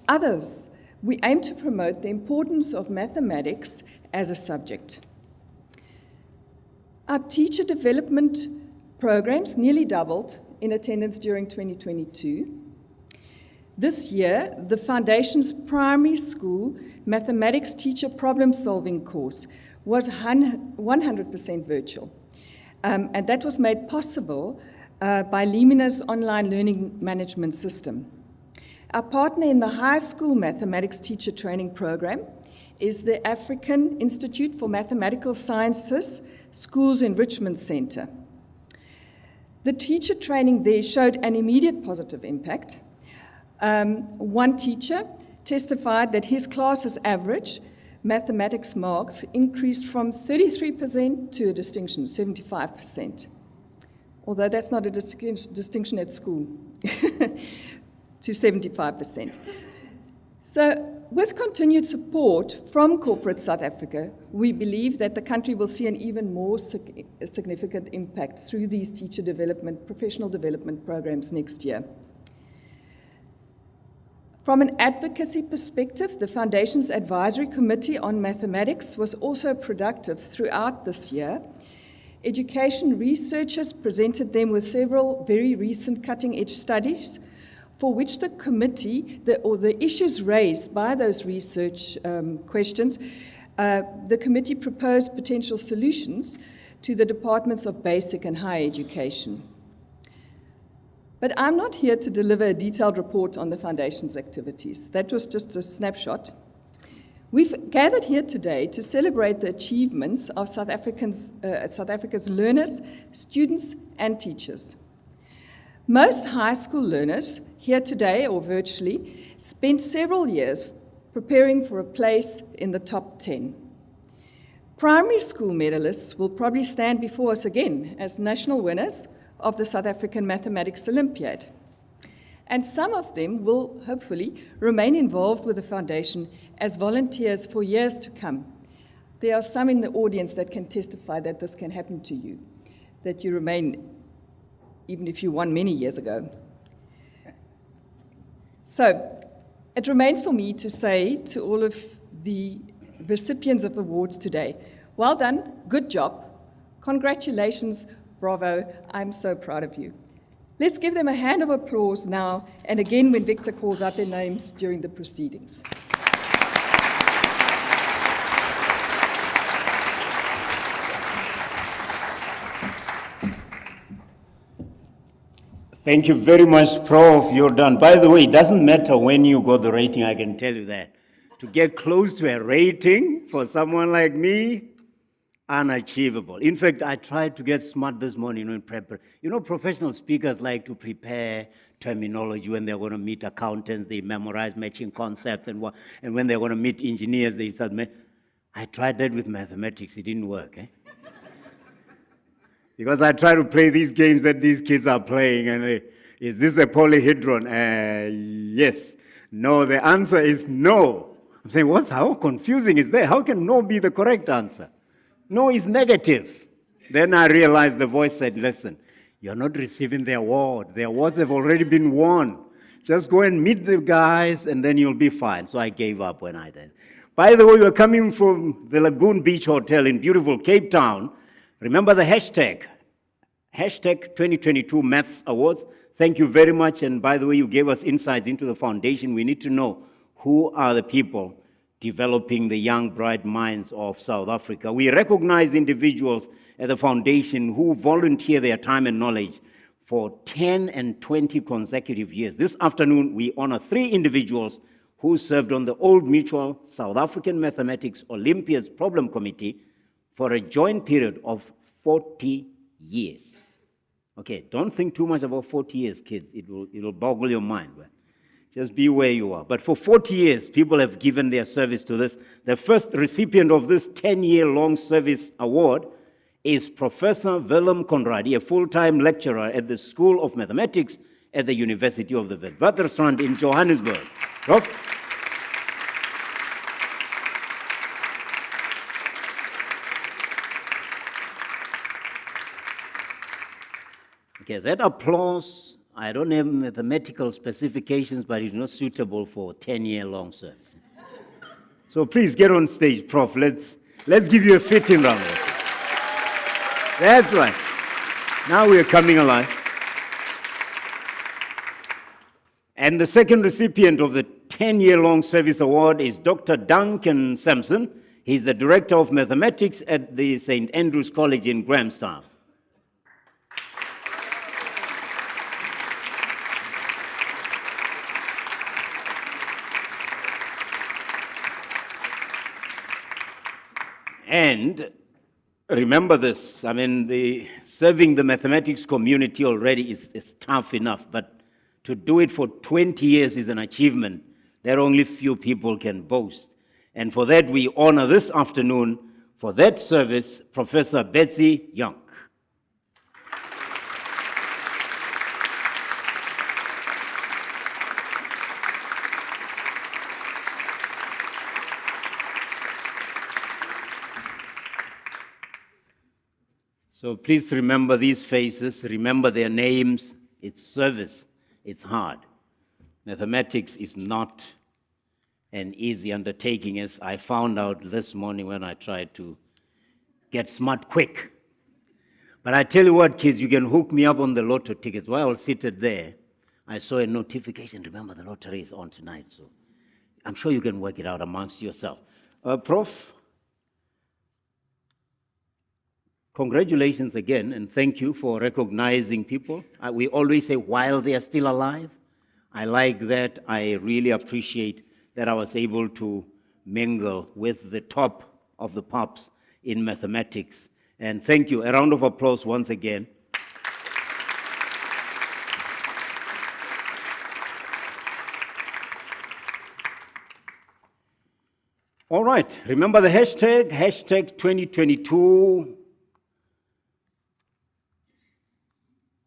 others, we aim to promote the importance of mathematics as a subject. Our teacher development programs nearly doubled in attendance during 2022. This year, the Foundation's primary school mathematics teacher problem-solving course was 100% virtual. And that was made possible by Limina's online learning management system. Our partner in the high school mathematics teacher training program is the African Institute for Mathematical Sciences Schools Enrichment Center. The teacher training there showed an immediate positive impact. One teacher testified that his class's average mathematics marks increased from 33% to a distinction, 75%. Although that's not a distinction at school, to 75%. So with continued support from corporate South Africa, we believe that the country will see an even more significant impact through these teacher development, professional development programs next year. From an advocacy perspective, the Foundation's Advisory Committee on Mathematics was also productive throughout this year. Education researchers presented them with several very recent cutting-edge studies for which the committee, or the issues raised by those research questions, the committee proposed potential solutions to the departments of basic and higher education. But I'm not here to deliver a detailed report on the Foundation's activities. That was just a snapshot. We've gathered here today to celebrate the achievements of South Africa's learners, students, and teachers. Most high school learners here today or virtually spent several years preparing for a place in the top 10. Primary school medalists will probably stand before us again as national winners of the South African Mathematics Olympiad. And some of them will hopefully remain involved with the Foundation as volunteers for years to come. There are some in the audience that can testify that this can happen to you, that you remain even if you won many years ago. So it remains for me to say to all of the recipients of awards today, well done, good job, congratulations, bravo, I'm so proud of you. Let's give them a hand of applause now, and again when Victor calls out their names during the proceedings. Thank you very much, Prof. You're done. By the way, it doesn't matter when you got the rating, I can tell you that. To get close to a rating for someone like me, Unachievable. In fact, I tried to get smart this morning in prep. You know, professional speakers like to prepare terminology when they're going to meet accountants. They memorize matching concepts, and when they're going to meet engineers, they start. I tried that with mathematics. It didn't work. Because I try to play these games that these kids are playing, and is this a polyhedron? Yes. No, the answer is no. I'm saying, how confusing is that? How can no be the correct answer? No is negative. Then I realized the voice said, listen, you're not receiving the award. The awards have already been won. Just go and meet the guys, and then you'll be fine. So I gave up when I did. By the way, we're coming from the Lagoon Beach Hotel in beautiful Cape Town. Remember the hashtag 2022 Maths Awards. Thank you very much. And by the way, you gave us insights into the foundation. We need to know who are the people developing the young, bright minds of South Africa. We recognize individuals at the foundation who volunteer their time and knowledge for 10 and 20 consecutive years. This afternoon, we honor 3 individuals who served on the Old Mutual South African Mathematics Olympiads Problem Committee for a joint period of 40 years. Okay, don't think too much about 40 years, kids. It'll boggle your mind. Right? Just be where you are. But for 40 years, people have given their service to this. The first recipient of this 10-year-long service award is Professor Willem Conradi, a full-time lecturer at the School of Mathematics at the University of the Witwatersrand in Johannesburg. Prof? Okay, that applause, I don't have mathematical specifications, but it's not suitable for 10-year-long service. So please get on stage, Prof. Let's give you a fitting round of applause. That's right. Now we are coming alive. And the second recipient of the 10-year-long service award is Dr. Duncan Sampson. He's the Director of Mathematics at the St. Andrew's College in Grahamstown. And remember this, I mean, serving the mathematics community already is tough enough, but to do it for 20 years is an achievement that only few people can boast. And for that, we honor this afternoon, for that service, Professor Betsy Young. So please remember these faces, remember their names. It's service, it's hard. Mathematics is not an easy undertaking, as I found out this morning when I tried to get smart quick. But I tell you what, kids, you can hook me up on the lotto tickets. While I was seated there, I saw a notification. Remember, the lottery is on tonight, so I'm sure you can work it out amongst yourself. Prof, congratulations again, and thank you for recognizing people. We always say while they are still alive. I like that. I really appreciate that I was able to mingle with the top of the pops in mathematics. And thank you. A round of applause once again. All right. Remember the hashtag 2022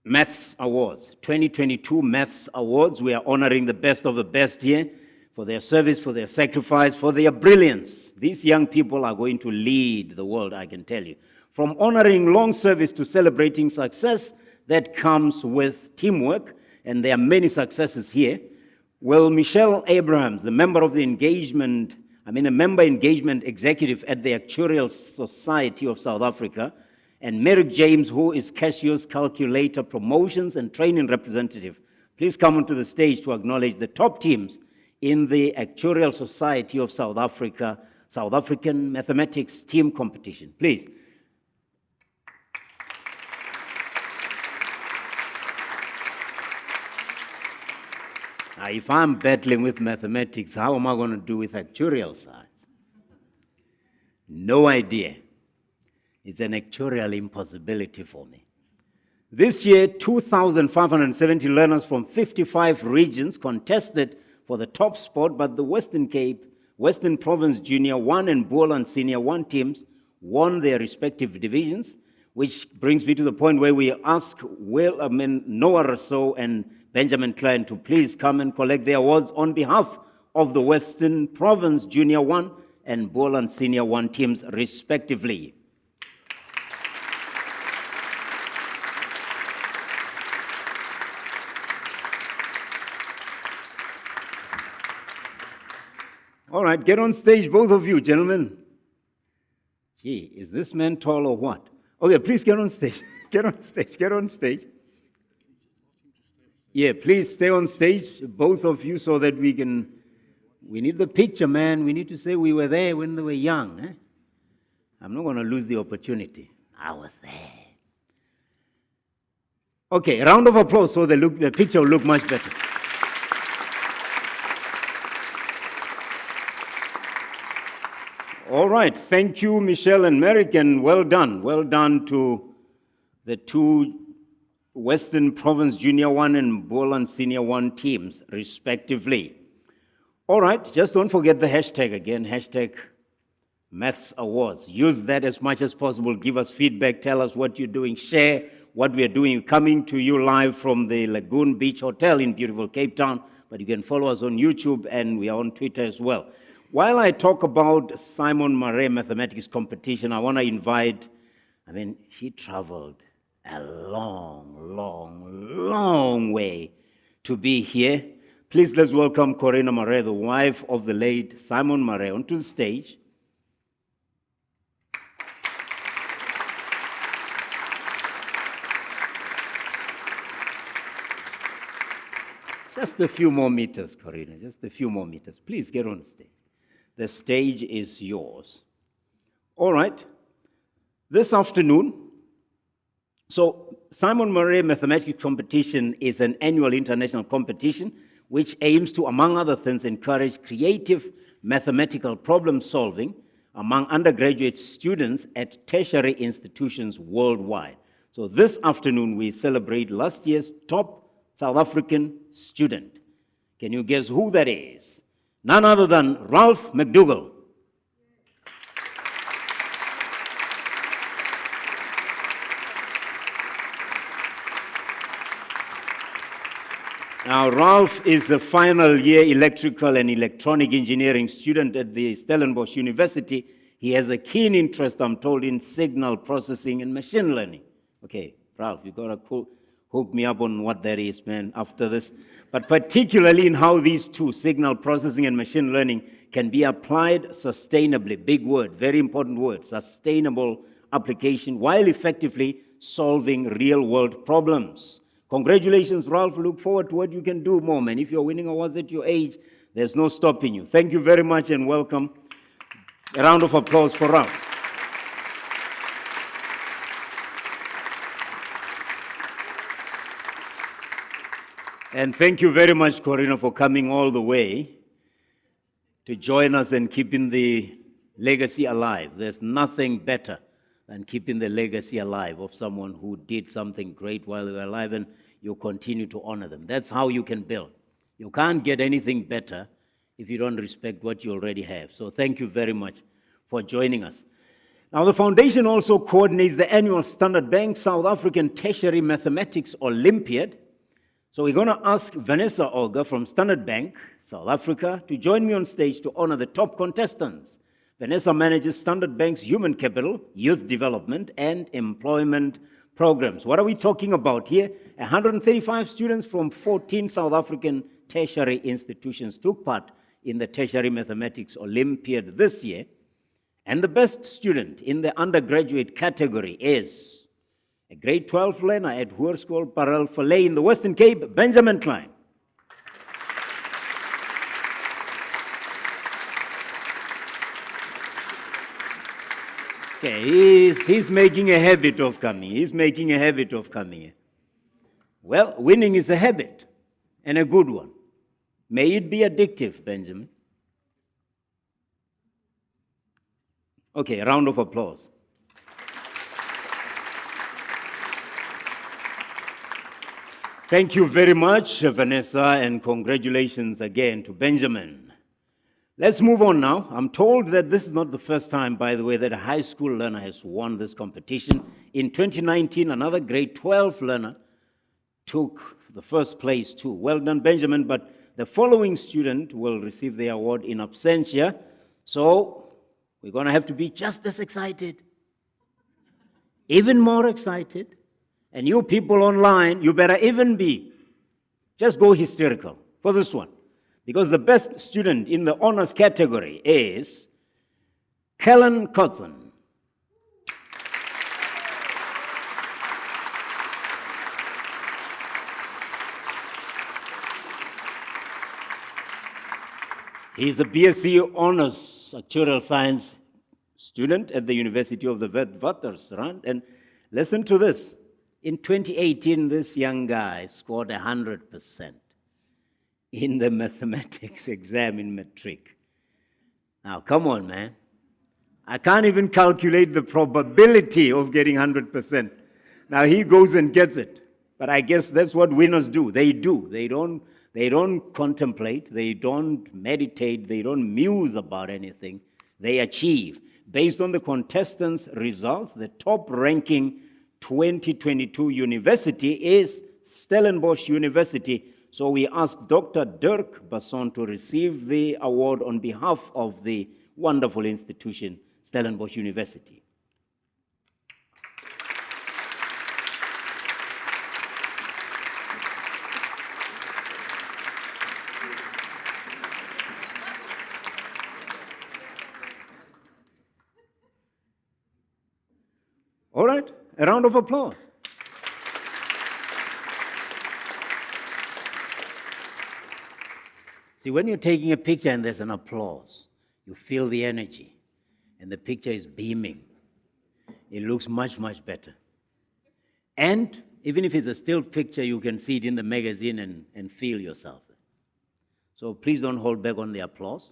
Maths Awards. 2022 Maths Awards. We are honoring the best of the best here for their service, for their sacrifice, for their brilliance. These young people are going to lead the world, I can tell you. From honoring long service to celebrating success that comes with teamwork, and there are many successes here. Well, Michelle Abrahams, the member of the member engagement executive at the Actuarial Society of South Africa, and Merrick James, who is Casio's calculator promotions and training representative. Please come onto the stage to acknowledge the top teams in the Actuarial Society of South Africa, South African Mathematics Team Competition. Please. Now, if I'm battling with mathematics, how am I going to do with actuarial science? No idea. It's an actuarial impossibility for me. This year, 2,570 learners from 55 regions contested for the top spot, but the Western Cape, Western Province Junior 1 and Boland Senior 1 teams won their respective divisions, which brings me to the point where we ask Noah Rousseau and Benjamin Klein to please come and collect their awards on behalf of the Western Province Junior 1 and Boland Senior 1 teams, respectively. All right, get on stage, both of you, gentlemen. Gee, is this man tall or what? Okay, please get on stage. Get on stage, get on stage. Yeah, please stay on stage, both of you, so that we need the picture, man. We need to say we were there when they were young. Eh? I'm not going to lose the opportunity. I was there. Okay, a round of applause so the picture will look much better. All right, thank you, Michelle and Merrick, and well done. Well done to the two Western Province Junior 1 and Boland Senior 1 teams, respectively. All right, just don't forget the hashtag again, hashtag Maths Awards. Use that as much as possible. Give us feedback, tell us what you're doing, share what we're doing. Coming to you live from the Lagoon Beach Hotel in beautiful Cape Town, but you can follow us on YouTube and we are on Twitter as well. While I talk about Simon Murray mathematics competition, I want to invite, she traveled a long way to be here. Please let's welcome Corina Murray, the wife of the late Simon Murray, onto the stage. Just a few more meters, Corina, just a few more meters. Please get on the stage. The stage is yours. All right. This afternoon, so Simon Murray Mathematics Competition is an annual international competition which aims to, among other things, encourage creative mathematical problem solving among undergraduate students at tertiary institutions worldwide. So this afternoon, we celebrate last year's top South African student. Can you guess who that is? None other than Ralph McDougall. Now, Ralph is a final year electrical and electronic engineering student at the Stellenbosch University. He has a keen interest, I'm told, in signal processing and machine learning. Okay, Ralph, you got to hook me up on what that is, man, after this. But particularly in how these two, signal processing and machine learning, can be applied sustainably. Big word, very important word, sustainable application, while effectively solving real-world problems. Congratulations, Ralph. Look forward to what you can do more, man. If you're winning awards at your age, there's no stopping you. Thank you very much and welcome. A round of applause for Ralph. And thank you very much, Corina, for coming all the way to join us and keeping the legacy alive. There's nothing better than keeping the legacy alive of someone who did something great while they were alive, and you continue to honor them. That's how you can build. You can't get anything better if you don't respect what you already have. So thank you very much for joining us. Now, the foundation also coordinates the annual Standard Bank South African Tertiary Mathematics Olympiad. So we're going to ask Vanessa Olga from Standard Bank, South Africa, to join me on stage to honor the top contestants. Vanessa manages Standard Bank's human capital, youth development, and employment programs. What are we talking about here? 135 students from 14 South African tertiary institutions took part in the Tertiary Mathematics Olympiad this year. And the best student in the undergraduate category is a grade 12 learner at Hoërskool Parel Vallei in the Western Cape, Benjamin Klein. Okay, he's making a habit of coming. He's making a habit of coming. Well, winning is a habit, and a good one. May it be addictive, Benjamin. Okay, a round of applause. Thank you very much, Vanessa, and congratulations again to Benjamin. Let's move on now. I'm told that this is not the first time, by the way, that a high school learner has won this competition. In 2019, another grade 12 learner took the first place too. Well done, Benjamin, but the following student will receive the award in absentia. So we're going to have to be just as excited, even more excited. And you people online, you better even be. Just go hysterical for this one. Because the best student in the honors category is Kellen Cotton. He's a BSc Honors Actuarial Science student at the University of the Witwatersrand. And listen to this. In 2018, this young guy scored 100% in the mathematics exam in matric. Now, come on, man. I can't even calculate the probability of getting 100%. Now, he goes and gets it. But I guess that's what winners do. They do. They don't contemplate. They don't meditate. They don't muse about anything. They achieve. Based on the contestants' results, the top-ranking 2022 university is Stellenbosch University. So we ask Dr. Dirk Basson to receive the award on behalf of the wonderful institution, Stellenbosch University. All right. A round of applause. See, when you're taking a picture and there's an applause, you feel the energy, and the picture is beaming. It looks much, much better. And even if it's a still picture, you can see it in the magazine and feel yourself. So please don't hold back on the applause.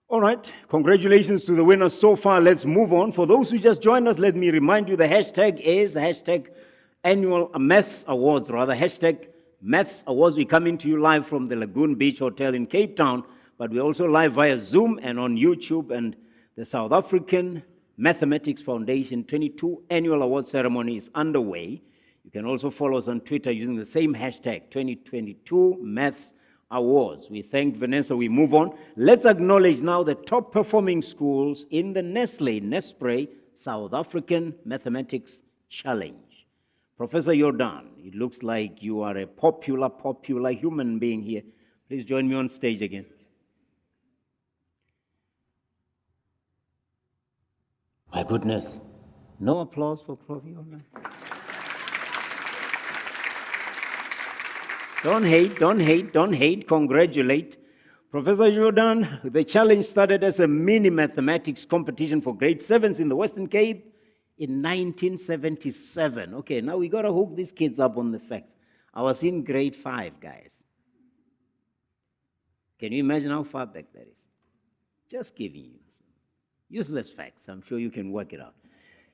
All right, congratulations to the winners so far. Let's move on. For those who just joined us, let me remind you the hashtag is annual Maths Awards, hashtag Maths Awards. We're coming to you live from the Lagoon Beach Hotel in Cape Town, but we're also live via Zoom and on YouTube, and the South African Mathematics Foundation 22 Annual Award Ceremony is underway. You can also follow us on Twitter using the same hashtag, 2022 Maths Awards. We thank Vanessa. We move on. Let's acknowledge now the top performing schools in the Nespre South African Mathematics Challenge. Professor Jordan, it looks like you are a popular human being here. Please join me on stage again. My goodness, no applause for Prof. Jordan. Don't hate, congratulate. Professor Jordan, the challenge started as a mini mathematics competition for grade 7s in the Western Cape in 1977. Okay, now we got to hook these kids up on the facts. I was in grade 5, guys. Can you imagine how far back that is? Just giving you useless facts. I'm sure you can work it out.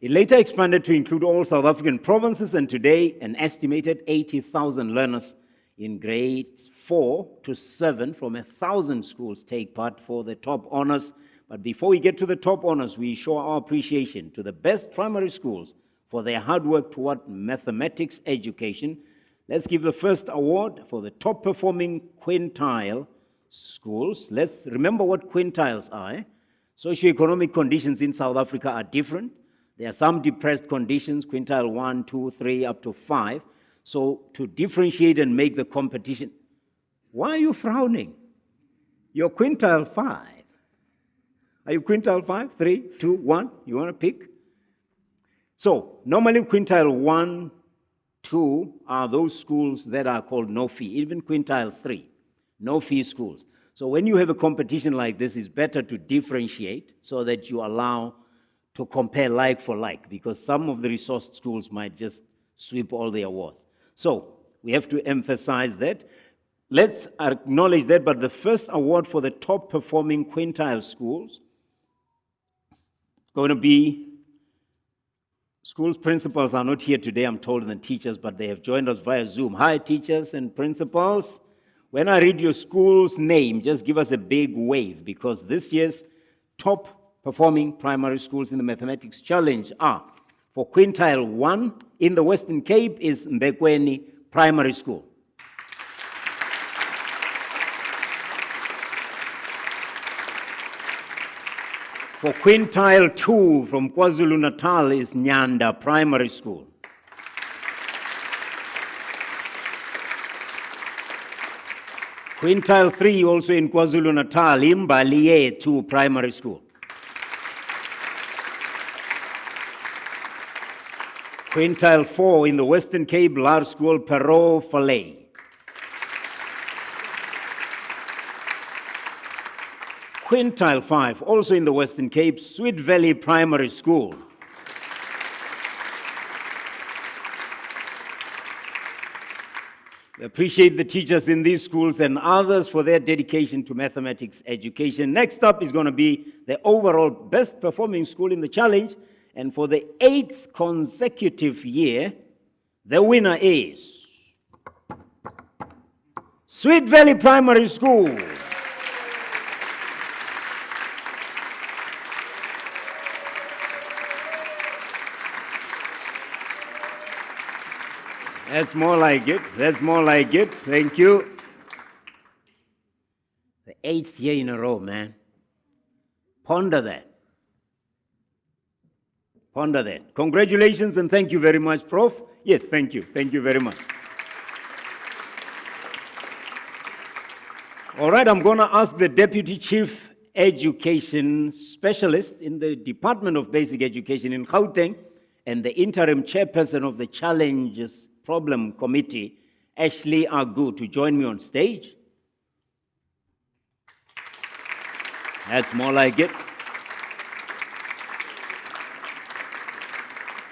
It later expanded to include all South African provinces, and today an estimated 80,000 learners in grades 4 to 7 from 1,000 schools take part for the top honors. But before we get to the top honors, we show our appreciation to the best primary schools for their hard work toward mathematics education. Let's give the first award for the top performing quintile schools. Let's remember what quintiles are. Socioeconomic conditions in South Africa are different. There are some depressed conditions, quintile 1, 2, 3, up to 5. So to differentiate and make the competition, why are you frowning? You're quintile 5. Are you quintile 5? 3, 2, 1? You want to pick? So normally quintile 1, 2 are those schools that are called no fee. Even quintile 3, no fee schools. So when you have a competition like this, it's better to differentiate so that you allow to compare like for like, because some of the resourced schools might just sweep all the awards. So we have to emphasize that. Let's acknowledge that, but the first award for the top performing quintile schools is going to be Schools principals are not here today, I'm told, than teachers, but they have joined us via Zoom. Hi, teachers and principals. When I read your school's name, just give us a big wave, because this year's top performing primary schools in the Mathematics Challenge are, for quintile 1 in the Western Cape, is Mbekweni Primary School. For quintile 2 from KwaZulu-Natal is Nyanda Primary School. Quintile 3 also in KwaZulu-Natal, Imbaliye 2 Primary School. Quintile 4 in the Western Cape, large school, Perot Falay. Quintile 5, also in the Western Cape, Sweet Valley Primary School. We appreciate the teachers in these schools and others for their dedication to mathematics education. Next up is going to be the overall best performing school in the challenge, and for the 8th consecutive year, the winner is Sweet Valley Primary School. That's more like it. That's more like it. Thank you. The 8th year in a row, man. Ponder that. Ponder that. Congratulations and thank you very much, Prof. Yes, thank you. Thank you very much. All right, I'm going to ask the Deputy Chief Education Specialist in the Department of Basic Education in Gauteng and the interim chairperson of the Challenges Problem Committee, Ashley Agu, to join me on stage. That's more like it.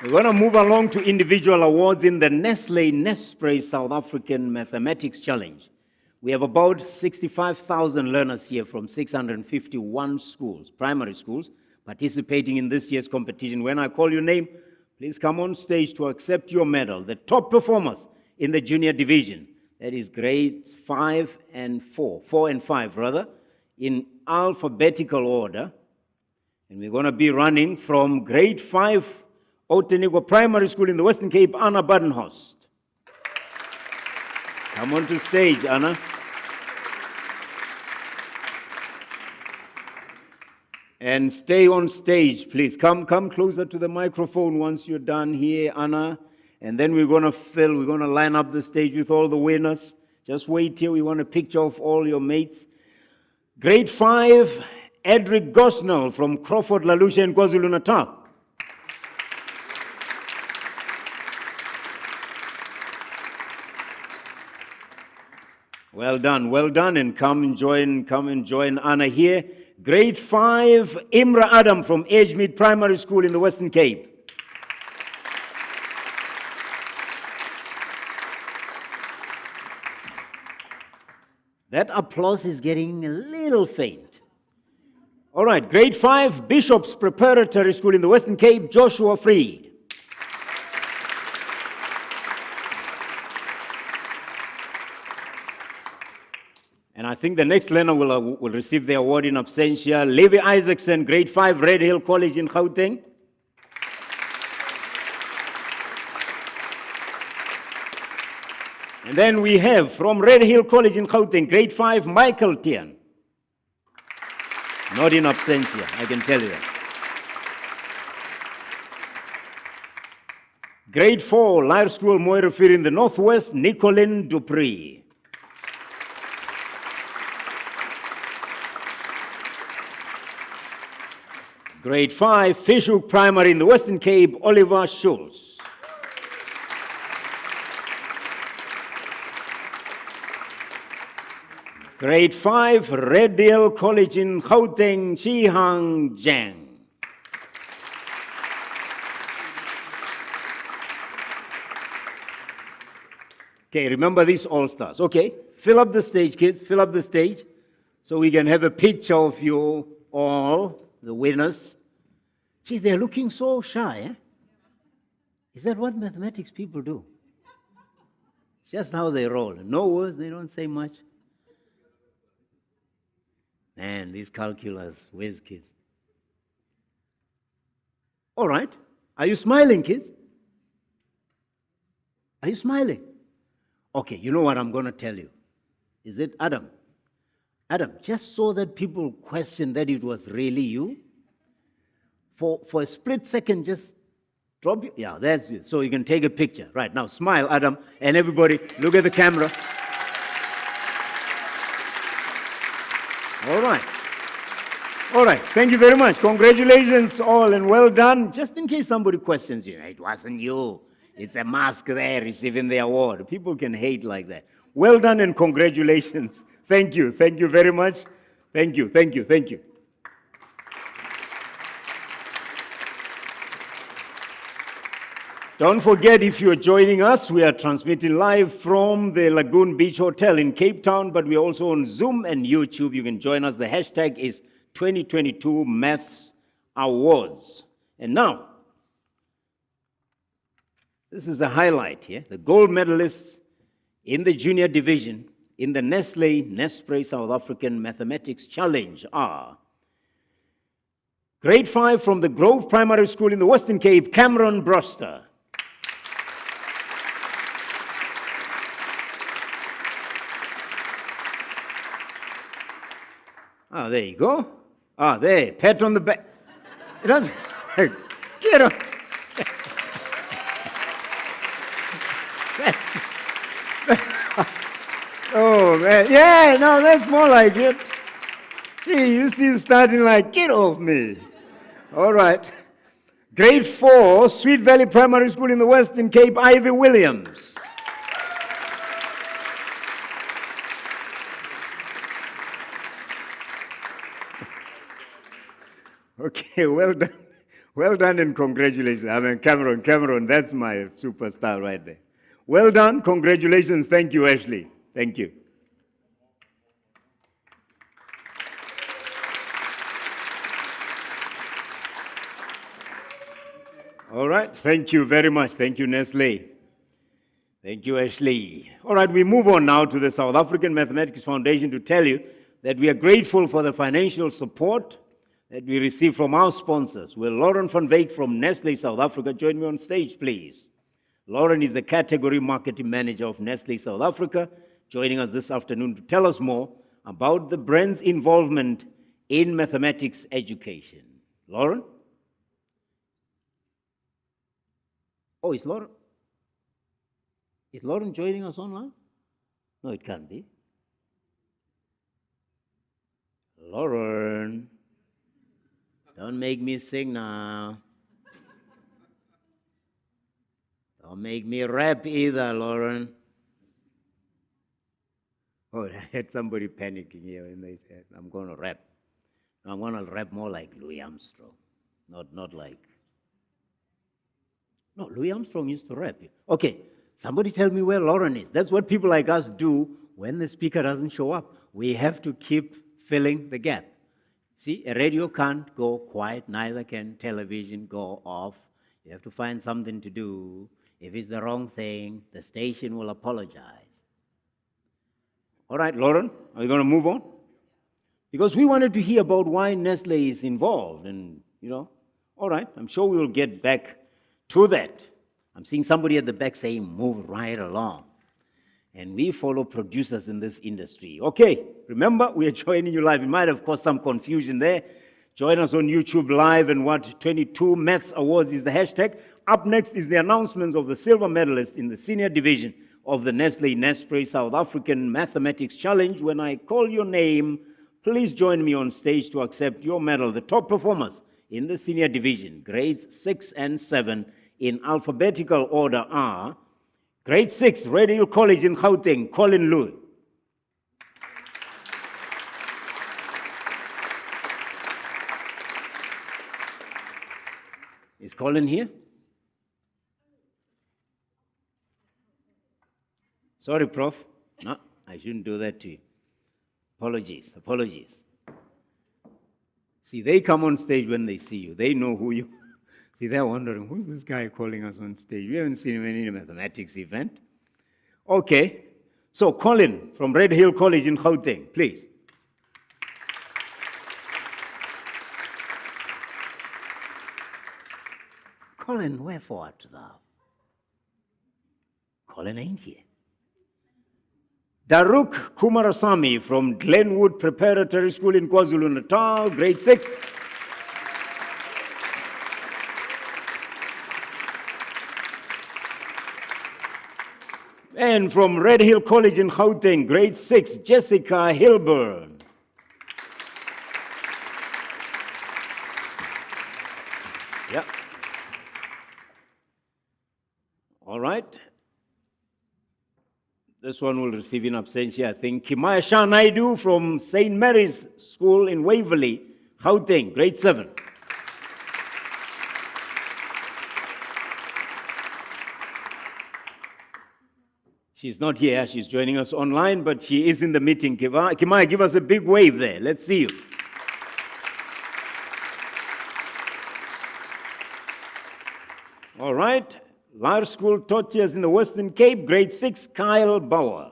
We're going to move along to individual awards in the Nestle South African Mathematics Challenge. We have about 65,000 learners here from 651 schools, primary schools, participating in this year's competition. When I call your name, please come on stage to accept your medal. The top performers in the junior division, that is grades 5 and 4 and 5 rather, in alphabetical order. And we're going to be running from grade 5, Otenigwa Primary School in the Western Cape, Anna Badenhorst. Come on to stage, Anna. And stay on stage, please. Come closer to the microphone once you're done here, Anna. And then we're going to line up the stage with all the winners. Just wait here. We want a picture of all your mates. Grade 5, Edric Gosnell from Crawford Lalusha in KwaZulu-Natal. Well done, and come and join Anna here. Grade 5, Imra Adam from Edgemead Primary School in the Western Cape. That applause is getting a little faint. All right, grade 5, Bishop's Preparatory School in the Western Cape, Joshua Freed. And I think the next learner will receive the award in absentia. Levi Isaacson, grade 5, Red Hill College in Gauteng. And then we have from Red Hill College in Gauteng, grade 5, Michael Tian. Not in absentia, I can tell you that. Grade 4, Lyre School, Moirefir in the Northwest, Nicolene Dupree. Grade 5, Fishhook Primary in the Western Cape, Oliver Schultz. Grade 5, Red Hill College in Gauteng, Chihang Jiang. Okay, remember these all-stars. Okay, fill up the stage, kids, fill up the stage so we can have a picture of you all, the winners. Gee, they're looking so shy, eh? Is that what mathematics people do? It's just how they roll. No words, they don't say much. Man, these calculus whiz kids. All right. Are you smiling, kids? Are you smiling? Okay, you know what I'm going to tell you. Is it Adam? Adam, just so that people question that it was really you, for a split second, just drop you. Yeah, that's it. So you can take a picture. Right, now smile, Adam, and everybody, look at the camera. All right. All right, thank you very much. Congratulations all and well done. Just in case somebody questions you, it wasn't you. It's a mask there receiving the award. People can hate like that. Well done and congratulations. Thank you. Thank you very much. Thank you. Thank you. Thank you. Don't forget, if you're joining us, we are transmitting live from the Lagoon Beach Hotel in Cape Town, but we're also on Zoom and YouTube. You can join us. The hashtag is 2022 Maths Awards. And now, this is a highlight here. The gold medalists in the junior division in the Nestle South African Mathematics Challenge are Grade 5 from the Grove Primary School in the Western Cape, Cameron Broster. Ah, there you go. Ah, there, pat on the back. It doesn't. Get up. Oh, man. Yeah, no, that's more like it. Gee, you see starting like, get off me. All right. Grade 4, Sweet Valley Primary School in the Western Cape, Ivy Williams. Okay, well done. Well done and congratulations. I mean, Cameron, that's my superstar right there. Well done, congratulations. Thank you, Ashley. Thank you. All right, thank you very much. Thank you, Nestle. Thank you, Ashley. All right, we move on now to the South African Mathematics Foundation to tell you that we are grateful for the financial support that we receive from our sponsors. Will Lauren van Wyk from Nestle South Africa join me on stage, please? Lauren is the Category Marketing Manager of Nestle South Africa, joining us this afternoon to tell us more about the brand's involvement in mathematics education. Lauren? Oh, is Lauren joining us online? No, it can't be. Lauren, don't make me sing now. Don't make me rap either, Lauren. Oh, I had somebody panicking here when they said, I'm going to rap. I'm going to rap more like Louis Armstrong, not like... No, Louis Armstrong used to rap. Okay, somebody tell me where Lauren is. That's what people like us do when the speaker doesn't show up. We have to keep filling the gap. See, a radio can't go quiet, neither can television go off. You have to find something to do. If it's the wrong thing, the station will apologize. All right, Lauren, are we going to move on? Because we wanted to hear about why Nestle is involved and, all right, I'm sure we'll get back to that. I'm seeing somebody at the back saying, move right along. And we follow producers in this industry. Okay, remember, we are joining you live. It might have caused some confusion there. Join us on YouTube live, and what 22 Maths Awards is the hashtag. Up next is the announcements of the silver medalist in the senior division of the Nestle South African Mathematics Challenge. When I call your name, please join me on stage to accept your medal. The top performers in the senior division, grades 6 and 7, in alphabetical order are Grade 6, Red Hill College in Gauteng, Colin Louis. Is Colin here? Sorry, Prof. No, I shouldn't do that to you. Apologies. See, they come on stage when they see you. They know who you See, they're wondering, who's this guy calling us on stage? We haven't seen him in any mathematics event. Okay. So, Colin from Red Hill College in Gauteng, please. Colin, wherefore art thou? Colin ain't here. Daruk Kumarasamy from Glenwood Preparatory School in KwaZulu-Natal, grade 6. And from Red Hill College in Gauteng, grade 6, Jessica Hilburn. Yeah. All right. This one will receive in absentia, I think. Kimaya Shah Naidu from St. Mary's School in Waverley, Gauteng, grade 7. She's not here, she's joining us online, but she is in the meeting. Kimaya, give us a big wave there. Let's see you. All right. Lyre School Tortiers in the Western Cape, grade 6, Kyle Bauer.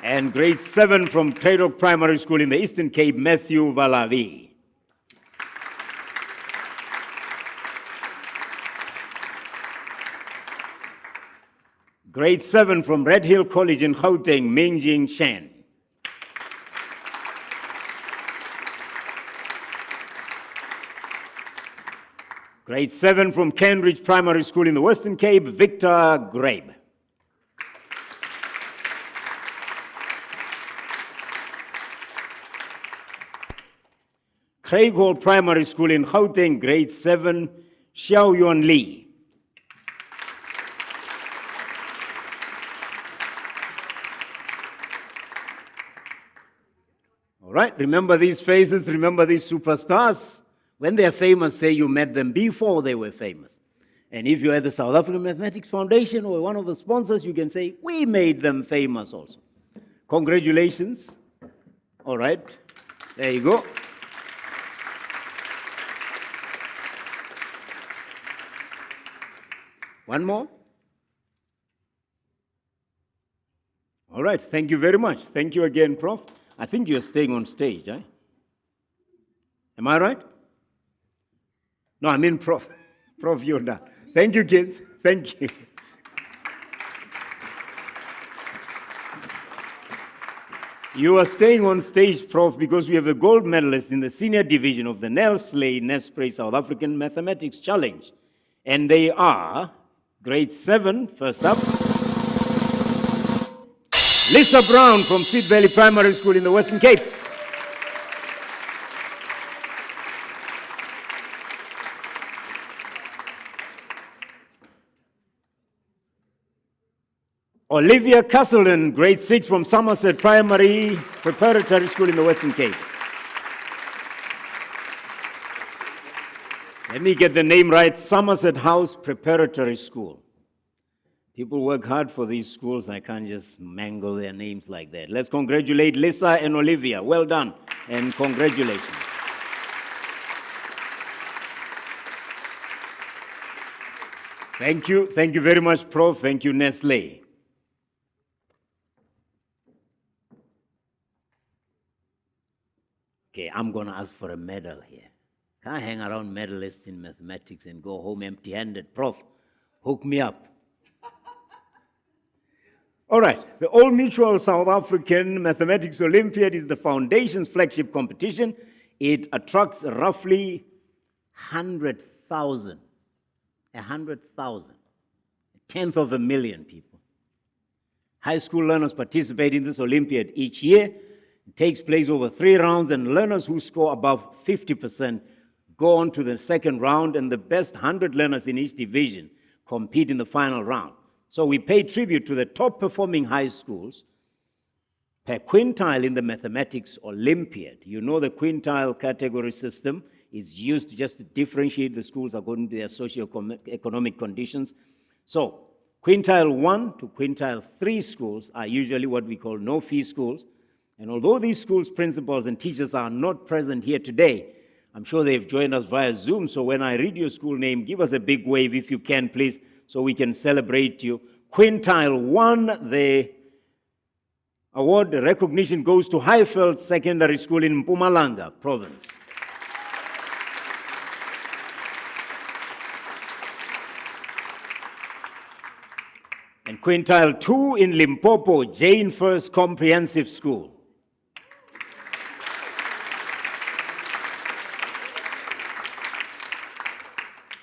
And grade 7 from Craddock Primary School in the Eastern Cape, Matthew Valavi. Grade 7 from Red Hill College in Gauteng, Mingjing Shen. Grade 7 from Cambridge Primary School in the Western Cape, Victor Grabe. Craig Hall Primary School in Gauteng, grade 7, Xiao Yuan Li. All right, remember these faces, remember these superstars. When they are famous, say you met them before they were famous. And if you're at the South African Mathematics Foundation or one of the sponsors, you can say, we made them famous also. Congratulations. All right, there you go. One more? All right, thank you very much. Thank you again, Prof. I think you're staying on stage, eh? Am I right? No, I mean Prof. Prof. Yoda. Thank you, kids. Thank you. You are staying on stage, Prof, because we have a gold medalist in the senior division of the Nell Slay Nespray South African Mathematics Challenge. And they are grade 7, first up. Lisa Brown from Sweet Valley Primary School in the Western Cape. Olivia Castleton, grade 6 from Somerset Primary Preparatory School in the Western Cape. Let me get the name right, Somerset House Preparatory School. People work hard for these schools, I can't just mangle their names like that. Let's congratulate Lisa and Olivia. Well done, and congratulations. Thank you very much, Prof. Thank you, Nestle. Okay, I'm going to ask for a medal here. Can't hang around medalists in mathematics and go home empty-handed. Prof, hook me up. All right, the Old Mutual South African Mathematics Olympiad is the foundation's flagship competition. It attracts roughly 100,000, a 10th of a million people. High school learners participate in this Olympiad each year. It takes place over 3 rounds, and learners who score above 50% go on to the second round, and the best 100 learners in each division compete in the final round. So we pay tribute to the top performing high schools per quintile in the Mathematics Olympiad. You know the quintile category system is used just to differentiate the schools according to their socio-economic conditions. So quintile 1 to quintile 3 schools are usually what we call no-fee schools. And although these schools' principals and teachers are not present here today, I'm sure they've joined us via Zoom. So when I read your school name, give us a big wave if you can, please, so we can celebrate you. Quintile 1, the award recognition goes to Highveld Secondary School in Mpumalanga province. And quintile 2 in Limpopo, Jane First Comprehensive School.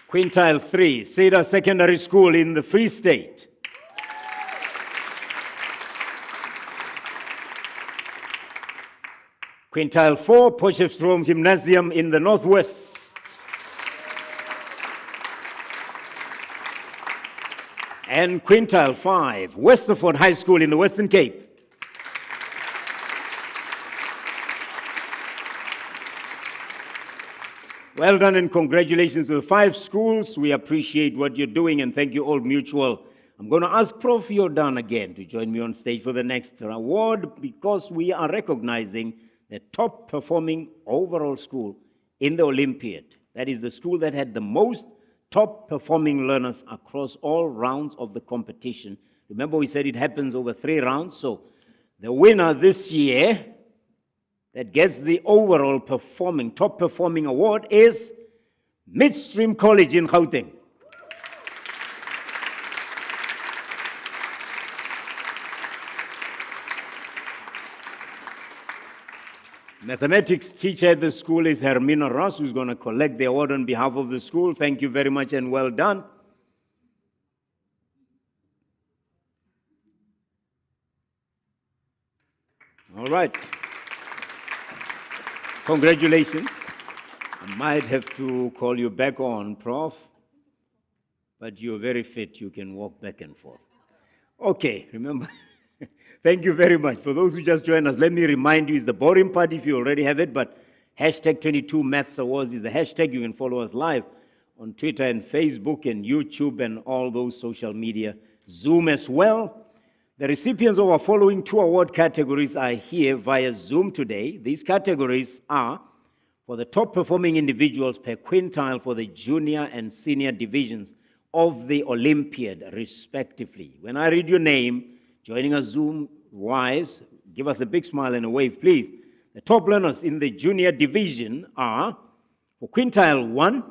Quintile 3, Cedar Secondary School in the Free State. Quintile 4, Potchefstroom Gymnasium in the Northwest. And quintile 5, Westerford High School in the Western Cape. Well done and congratulations to the 5 schools. We appreciate what you're doing and thank you, Old Mutual. I'm going to ask Prof. Jordan again to join me on stage for the next award because we are recognizing the top performing overall school in the Olympiad. That is the school that had the most top performing learners across all rounds of the competition. Remember we said it happens over 3 rounds. So the winner this year that gets the overall top performing award is Midstream College in Gauteng. Mathematics teacher at the school is Hermina Ross, who's going to collect the award on behalf of the school. Thank you very much and well done. All right. Congratulations. I might have to call you back on, Prof. But you're very fit. You can walk back and forth. Okay, remember. Thank you very much. For those who just joined us, let me remind you, it's the boring part if you already have it, but hashtag 22 Maths Awards is the hashtag. You can follow us live on Twitter and Facebook and YouTube and all those social media, Zoom as well. The recipients of our following 2 award categories are here via Zoom today. These categories are for the top performing individuals per quintile for the junior and senior divisions of the Olympiad, respectively. When I read your name, joining us Zoom-wise, give us a big smile and a wave, please. The top learners in the junior division are, for quintile 1,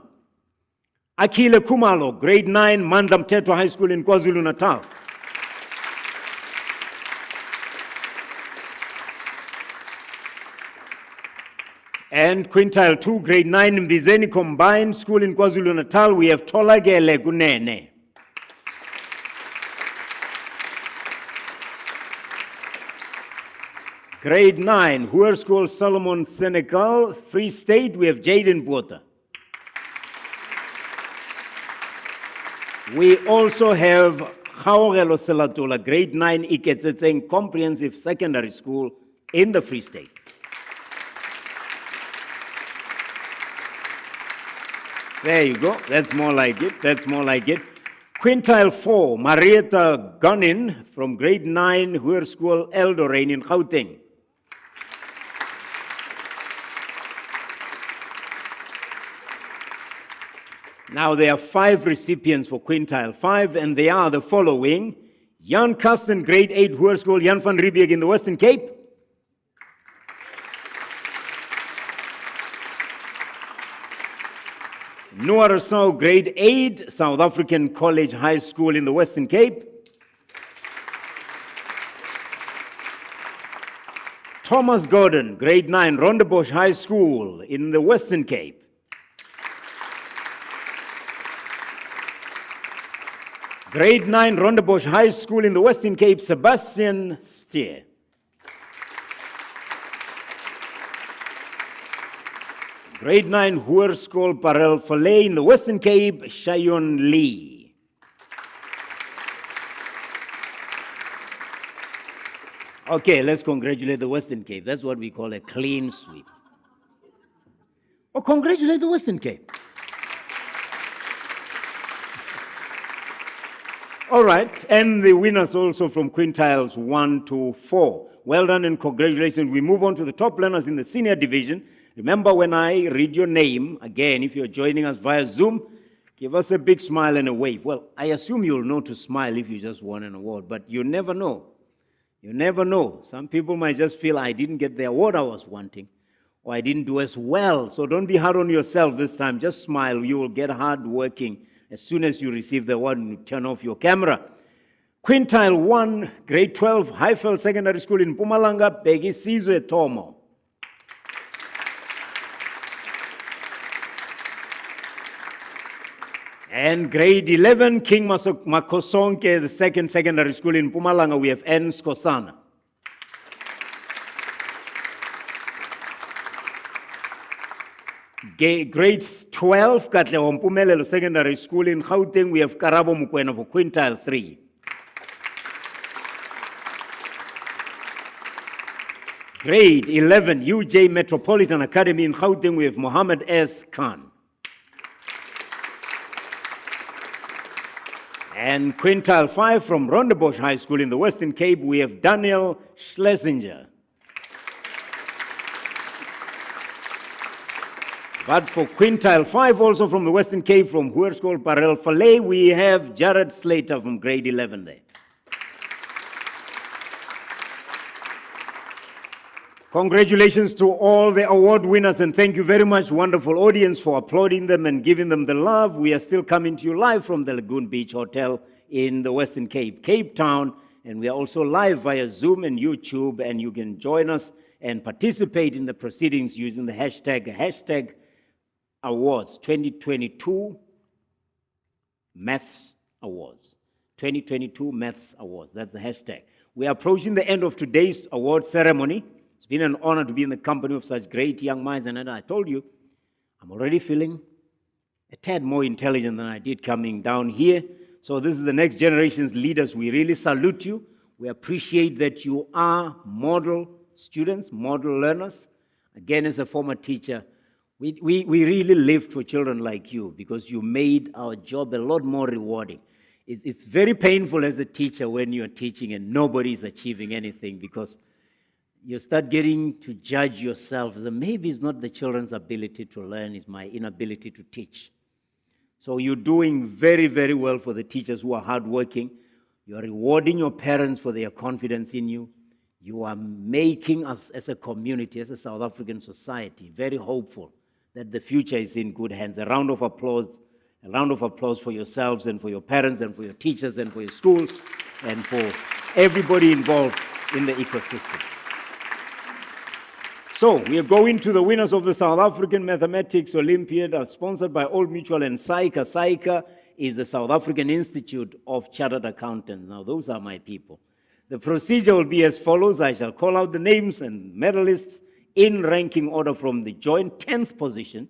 Akile Kumalo, grade 9, Mandla Mthethwa High School in KwaZulu-Natal. And quintile 2, grade 9, Mbizeni Combined School in KwaZulu-Natal, we have Tolagele Gunene. Grade 9, Hoër School Solomon Senegal, Free State, we have Jaden Bota. We also have Khaogelo Selatola, grade 9, Iketsetseng Comprehensive Secondary School in the Free State. There you go. That's more like it. That's more like it. Quintile 4, Marietta Gunin from grade 9, Hoër School Eldorain in Gauteng. Now there are 5 recipients for quintile 5, and they are the following. Jan Kasten, grade 8, Hoër School Jan van Riebeek in the Western Cape. Noah Rousseau, grade 8, South African College High School in the Western Cape. Thomas Gordon, grade 9, Rondebosch High School in the Western Cape. Grade 9, Rondebosch High School in the Western Cape, Sebastian Stier. Grade 9, Hoër School Parel Filet in the Western Cape, Shayon Lee. Okay, let's congratulate the Western Cape. That's what we call a clean sweep. Oh, congratulate the Western Cape. All right, and the winners also from quintiles 1 to 4. Well done and congratulations. We move on to the top learners in the senior division. Remember, when I read your name, again, if you're joining us via Zoom, give us a big smile and a wave. Well, I assume you'll know to smile if you just won an award, but you never know. You never know. Some people might just feel, I didn't get the award I was wanting, or I didn't do as well. So don't be hard on yourself this time. Just smile. You will get hard working as soon as you receive the award and you turn off your camera. Quintile 1, grade 12, Highfield Secondary School in Mpumalanga, Begi Sizwe Tomo. And grade 11, King Makosonke, the second secondary school in Mpumalanga, we have N. Skosana. Grade 12, Katlewa Mpumelelo Secondary School in Gauteng, we have Karabo Mukwena for quintile 3. Grade 11, UJ Metropolitan Academy in Gauteng, we have Mohammed S. Khan. And quintile 5 from Rondebosch High School in the Western Cape, we have Daniel Schlesinger. But for quintile 5, also from the Western Cape, from Hoërskool Parel Fallet, we have Jared Slater from grade 11 there. Congratulations to all the award winners, and thank you very much, wonderful audience, for applauding them and giving them the love. We are still coming to you live from the Lagoon Beach Hotel in the Western Cape, Cape Town, and we are also live via Zoom and YouTube, and you can join us and participate in the proceedings using the hashtag awards 2022 Maths Awards. 2022 Maths Awards, that's the hashtag. We are approaching the end of today's award ceremony. It's been an honor to be in the company of such great young minds, and I told you, I'm already feeling a tad more intelligent than I did coming down here. So this is the next generation's leaders. We really salute you. We appreciate that you are model students, model learners. Again, as a former teacher, we really live for children like you because you made our job a lot more rewarding. It's very painful as a teacher when you're teaching and nobody is achieving anything because you start getting to judge yourself that maybe it's not the children's ability to learn, it's my inability to teach. So you're doing very, very well for the teachers who are hardworking. You're rewarding your parents for their confidence in you. You are making us as a community, as a South African society, very hopeful that the future is in good hands. A round of applause for yourselves and for your parents and for your teachers and for your schools and for everybody involved in the ecosystem. So, we are going to the winners of the South African Mathematics Olympiad, sponsored by Old Mutual and SAICA. SAICA is the South African Institute of Chartered Accountants. Now, those are my people. The procedure will be as follows. I shall call out the names and medalists in ranking order from the joint 10th position.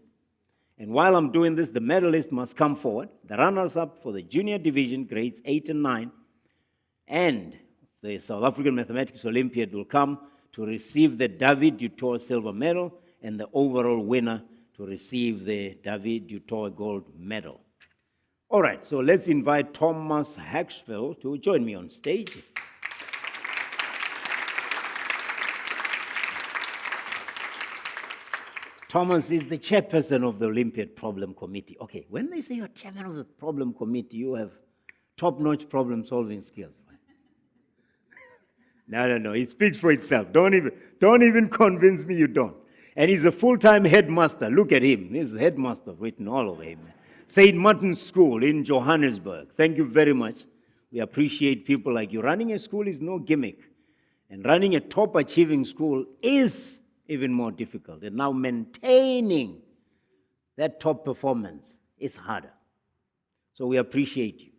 And while I'm doing this, the medalists must come forward. The runners-up for the junior division, grades 8 and 9, and the South African Mathematics Olympiad will come to receive the David Dutour Silver Medal and the overall winner to receive the David Dutour Gold Medal. All right, so let's invite Thomas Haxville to join me on stage. Thomas is the chairperson of the Olympiad Problem Committee. Okay, when they say you're chairman of the Problem Committee, you have top-notch problem-solving skills. No. It speaks for itself. Don't even convince me you don't. And he's a full-time headmaster. Look at him. He's a headmaster written all over him. St. Martin's School in Johannesburg. Thank you very much. We appreciate people like you. Running a school is no gimmick. And running a top-achieving school is even more difficult. And now maintaining that top performance is harder. So we appreciate you.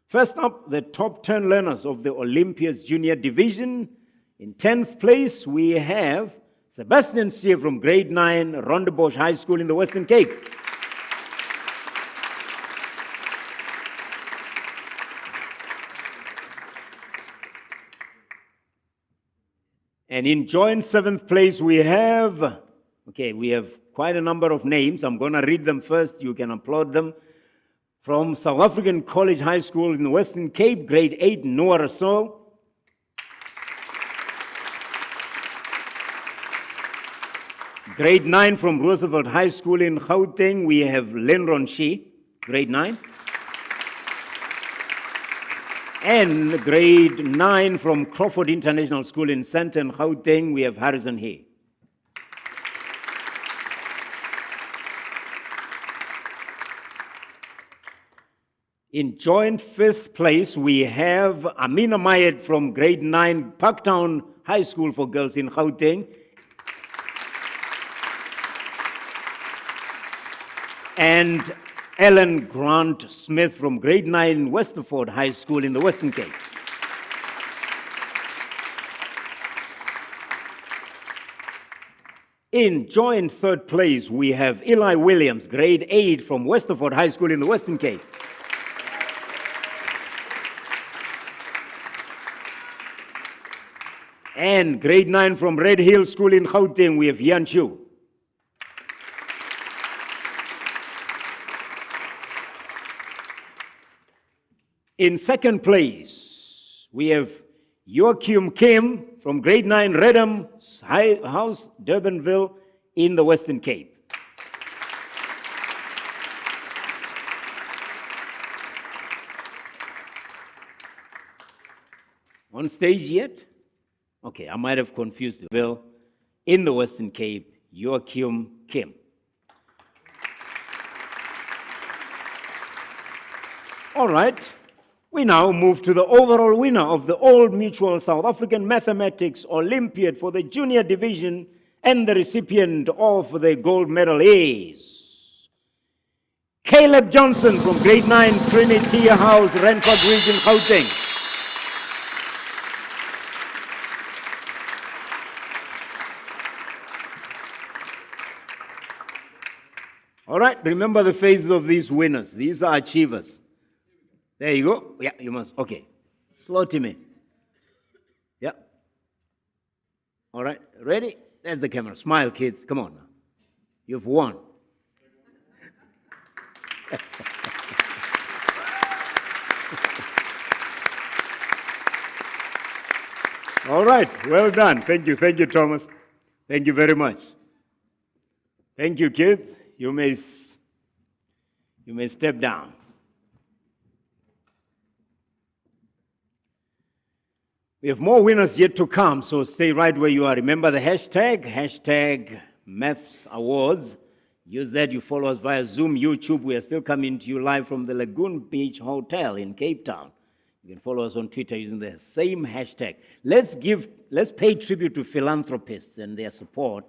First up, the top 10 learners of the Olympia's Junior Division. In 10th place, we have Sebastian Steer from grade 9, Rondebosch High School in the Western Cape. And in joint 7th place, we have quite a number of names. I'm going to read them first. You can applaud them. From South African College High School in the Western Cape, grade 8, Noah Rasool. Grade 9 from Roosevelt High School in Gauteng, we have Lenron Shi, grade 9. And grade 9 from Crawford International School in Sandton, Gauteng, we have Harrison Hay. In joint 5th place, we have Amina Mayed from grade 9, Parktown High School for Girls in Gauteng. And Ellen Grant Smith from grade 9, Westerford High School in the Western Cape. In joint 3rd place, we have Eli Williams, grade 8 from Westerford High School in the Western Cape. And grade 9 from Red Hill School in Gauteng, we have Yan Chu. In 2nd place, we have Joachim Kim from grade 9 Redham House, Durbanville in the Western Cape. On stage yet? Okay, I might have confused you. In the Western Cape, Joachim Kim. All right. We now move to the overall winner of the Old Mutual South African Mathematics Olympiad for the junior division and the recipient of the gold medal is Caleb Johnson from grade 9 Trinity House, Randburg Region, Gauteng. All right, remember the faces of these winners. These are achievers. There you go. Yeah, you must. Okay. Slot him in. Yeah. All right. Ready? There's the camera. Smile, kids. Come on now. You've won. All right. Well done. Thank you. Thank you, Thomas. Thank you very much. Thank you, kids. You may step down. We have more winners yet to come, so stay right where you are. Remember the hashtag Maths Awards. Use that. You follow us via Zoom, YouTube. We are still coming to you live from the Lagoon Beach Hotel in Cape Town. You can follow us on Twitter using the same hashtag. Let's pay tribute to philanthropists and their support,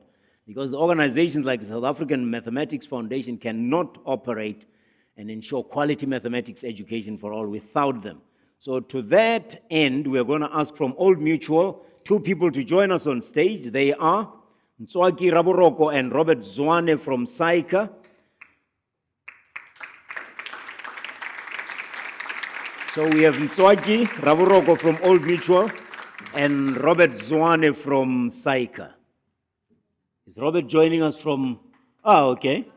because the organizations like the South African Mathematics Foundation cannot operate and ensure quality mathematics education for all without them. So to that end, we are going to ask from Old Mutual 2 people to join us on stage. They are Ntswaki Raboroko and Robert Zwane from SAICA. So we have Ntswaki Raboroko from Old Mutual and Robert Zwane from SAICA. Is Robert joining us from... Ah, okay.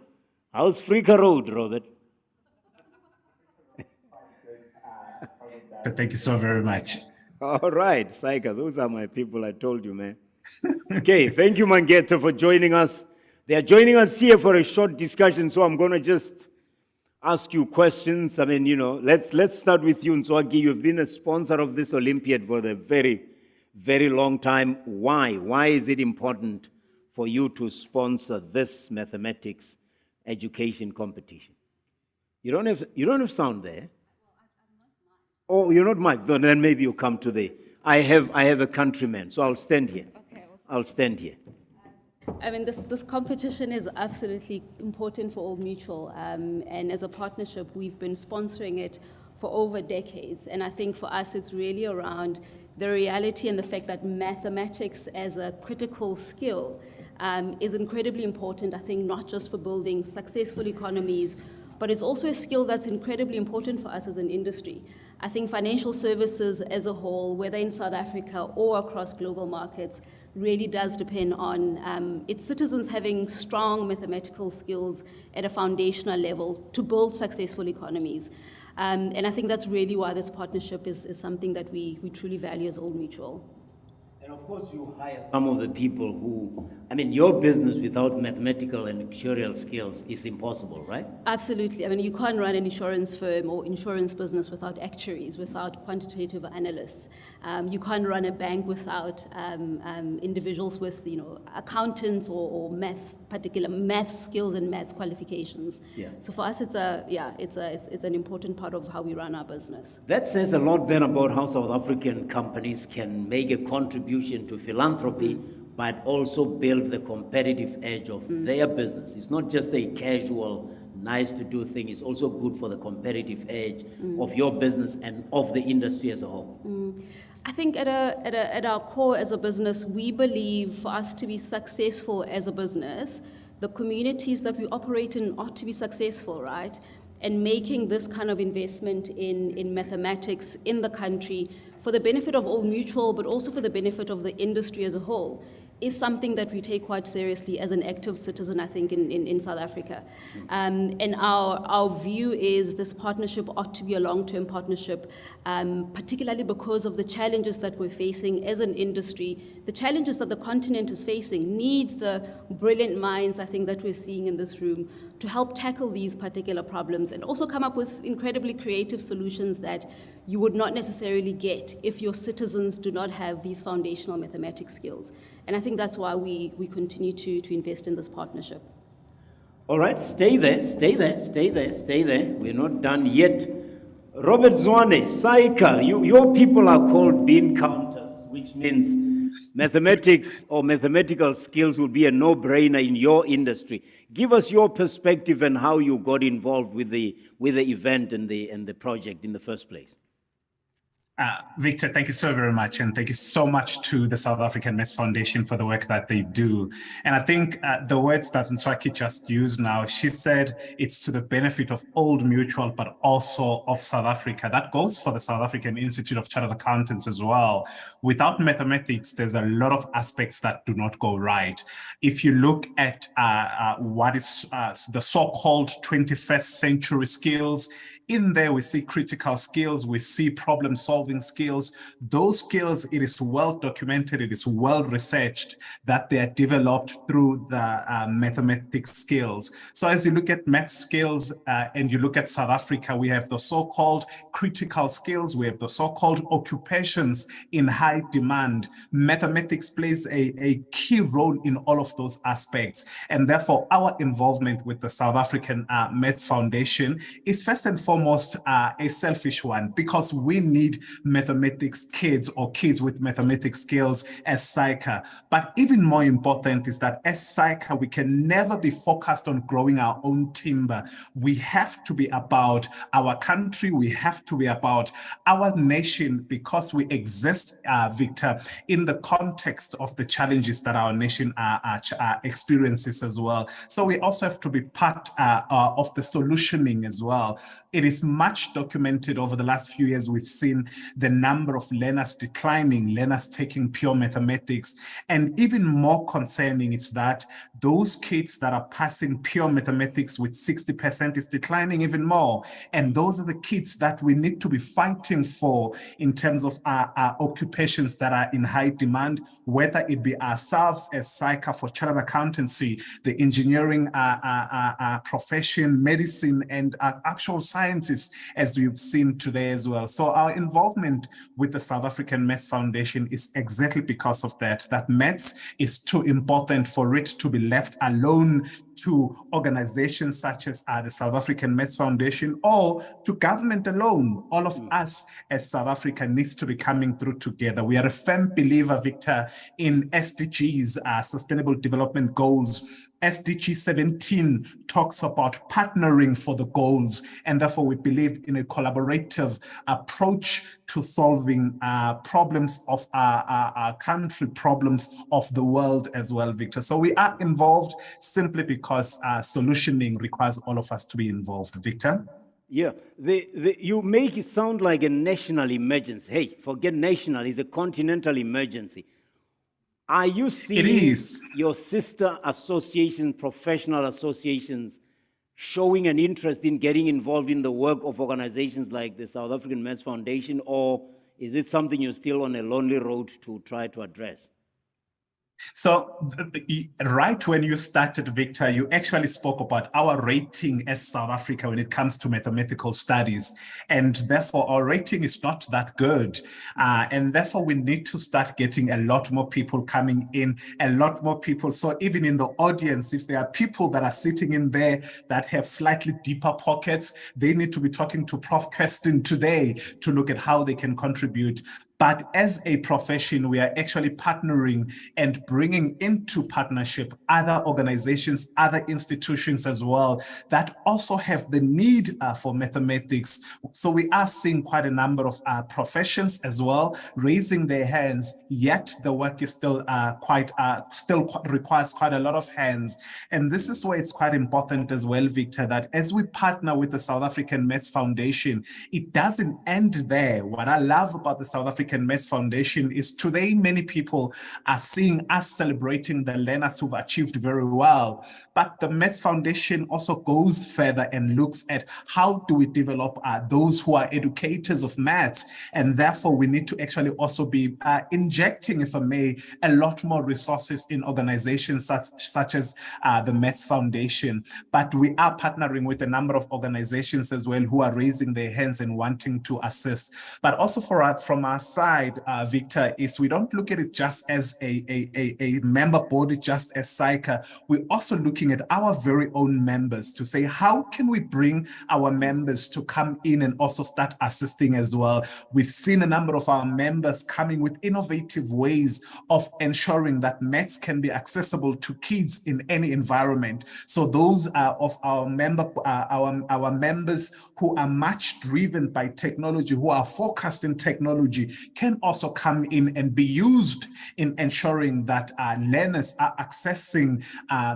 How's Freeka Road, Robert? Thank you so very much. All right, SAICA, those are my people, I told you, man. Okay, thank you, Mangetha, for joining us. They are joining us here for a short discussion, so I'm going to just ask you questions. I mean, let's start with you, Ntswaki. You've been a sponsor of this Olympiad for a very, very long time. Why? Why is it important for you to sponsor this mathematics education competition? You don't have sound there. Oh, you're not mic'd. Then maybe you come to the... I have a countryman, so I'll stand here. Okay. I'll stand here. I mean, this competition is absolutely important for Old Mutual, and as a partnership, we've been sponsoring it for over decades. And I think for us, it's really around the reality and the fact that mathematics as a critical skill is incredibly important, I think, not just for building successful economies, but it's also a skill that's incredibly important for us as an industry. I think financial services as a whole, whether in South Africa or across global markets, really does depend on its citizens having strong mathematical skills at a foundational level to build successful economies. And I think that's really why this partnership is something that we truly value as Old Mutual. And of course, you hire some of the people who, I mean, your business without mathematical and actuarial skills is impossible, right? Absolutely. I mean, you can't run an insurance firm or insurance business without actuaries, without quantitative analysts. You can't run a bank without individuals with, accountants or particular maths skills and maths qualifications. Yeah. So for us, it's an important part of how we run our business. That says a lot then about how South African companies can make a contribution to philanthropy, but also build the competitive edge of their business. It's not just a casual, nice to do thing, it's also good for the competitive edge of your business and of the industry as a whole. I think at our core as a business, we believe for us to be successful as a business, the communities that we operate in ought to be successful, right? And making this kind of investment in mathematics in the country for the benefit of Old Mutual, but also for the benefit of the industry as a whole, is something that we take quite seriously as an active citizen, I think, in South Africa. And our view is this partnership ought to be a long-term partnership, particularly because of the challenges that we're facing as an industry. The challenges that the continent is facing needs the brilliant minds, I think, that we're seeing in this room to help tackle these particular problems and also come up with incredibly creative solutions that you would not necessarily get if your citizens do not have these foundational mathematics skills. And I think that's why we continue to invest in this partnership. All right, stay there. We're not done yet. Robert Zwane, Saika, your people are called bean counters, which means mathematics or mathematical skills will be a no-brainer in your industry. Give us your perspective and how you got involved with the event and the project in the first place. Victor, thank you so very much. And thank you so much to the South African Maths Foundation for the work that they do. And I think the words that Ntwaki just used now, she said it's to the benefit of Old Mutual, but also of South Africa. That goes for the South African Institute of Chartered Accountants as well. Without mathematics, there's a lot of aspects that do not go right. If you look at what is the so-called 21st century skills, in there we see critical skills, we see problem-solving skills. Those skills, it is well documented, it is well researched that they are developed through the mathematics skills. So as you look at math skills and you look at South Africa, we have the so-called critical skills, we have the so-called occupations in high demand. Mathematics plays a key role in all of those aspects. And therefore, our involvement with the South African Maths Foundation is first and foremost a selfish one, because we need mathematics kids or kids with mathematics skills as SAICA. But even more important is that as SAICA, we can never be focused on growing our own timber. We have to be about our country. We have to be about our nation, because we exist, Victor, in the context of the challenges that our nation experiences as well. So we also have to be part of the solutioning as well. It is much documented over the last few years. We've seen the number of learners declining, learners taking pure mathematics. And even more concerning is that those kids that are passing pure mathematics with 60% is declining even more. And those are the kids that we need to be fighting for in terms of our occupations that are in high demand, whether it be ourselves as SAICA for chartered accountancy, the engineering profession, medicine, and actual scientists, as we've seen today as well. So our involvement with the South African Maths Foundation is exactly because of that maths is too important for it to be left alone to organizations such as the South African Maths Foundation or to government alone. All of us as South Africa needs to be coming through together. We are a firm believer, Victor, in SDGs, Sustainable Development Goals. SDG 17 talks about partnering for the goals, and therefore we believe in a collaborative approach to solving problems of our country, problems of the world as well, Victor. So we are involved simply because solutioning requires all of us to be involved, Victor. Yeah, you make it sound like a national emergency. Hey, forget national, it's a continental emergency. Are you seeing is. your sister associations, professional associations, showing an interest in getting involved in the work of organizations like the South African Maths Foundation, or is it something you're still on a lonely road to try to address? So right when you started, Victor, you actually spoke about our rating as South Africa when it comes to mathematical studies. And therefore, our rating is not that good. And therefore, we need to start getting a lot more people coming in, a lot more people. So even in the audience, if there are people that are sitting in there that have slightly deeper pockets, they need to be talking to Prof. Kirsten today to look at how they can contribute. But as a profession, we are actually partnering and bringing into partnership other organizations, other institutions as well, that also have the need for mathematics. So we are seeing quite a number of professions as well raising their hands, yet the work is still requires quite a lot of hands. And this is where it's quite important as well, Victor, that as we partner with the South African Maths Foundation, it doesn't end there. What I love about the South African Maths Foundation is today many people are seeing us celebrating the learners who've achieved very well. But the Maths Foundation also goes further and looks at how do we develop those who are educators of maths. And therefore, we need to actually also be injecting, if I may, a lot more resources in organizations such as the Maths Foundation. But we are partnering with a number of organizations as well who are raising their hands and wanting to assist. But also from our side, Victor, is we don't look at it just as a member body, just as SAICA. We're also looking at our very own members to say, how can we bring our members to come in and also start assisting as well? We've seen a number of our members coming with innovative ways of ensuring that maths can be accessible to kids in any environment. So those are of our members who are much driven by technology, who are focused in technology, can also come in and be used in ensuring that learners are accessing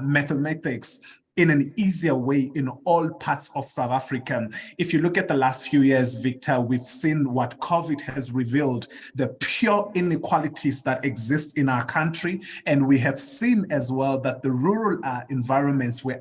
mathematics in an easier way in all parts of South Africa. If you look at the last few years, Victor, we've seen what COVID has revealed, the pure inequalities that exist in our country. And we have seen as well that the rural environments were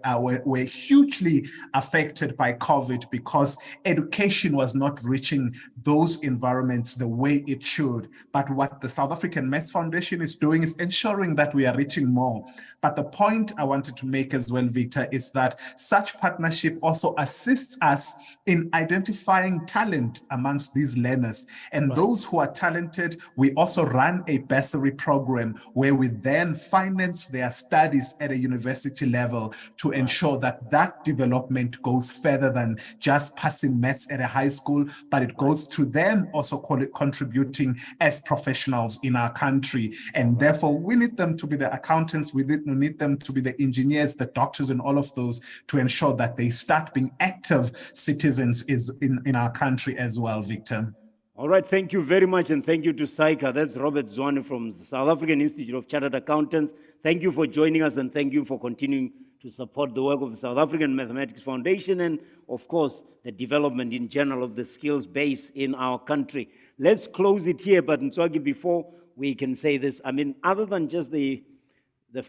hugely affected by COVID because education was not reaching those environments the way it should. But what the South African Maths Foundation is doing is ensuring that we are reaching more. But the point I wanted to make as well, Victor, is that such partnership also assists us in identifying talent amongst these learners. And those who are talented, we also run a bursary program where we then finance their studies at a university level to ensure that that development goes further than just passing maths at a high school, but it goes to them also contributing as professionals in our country. And therefore, we need them to be the accountants, we need them to be the engineers, the doctors, and all of those to ensure that they start being active citizens in our country as well, Victor. All right, thank you very much, and thank you to SAICA. That's Robert Zwane from the South African Institute of Chartered Accountants. Thank you for joining us, and thank you for continuing to support the work of the South African Mathematics Foundation and, of course, the development in general of the skills base in our country. Let's close it here, but Ntswaki, before we can say this, I mean, other than just the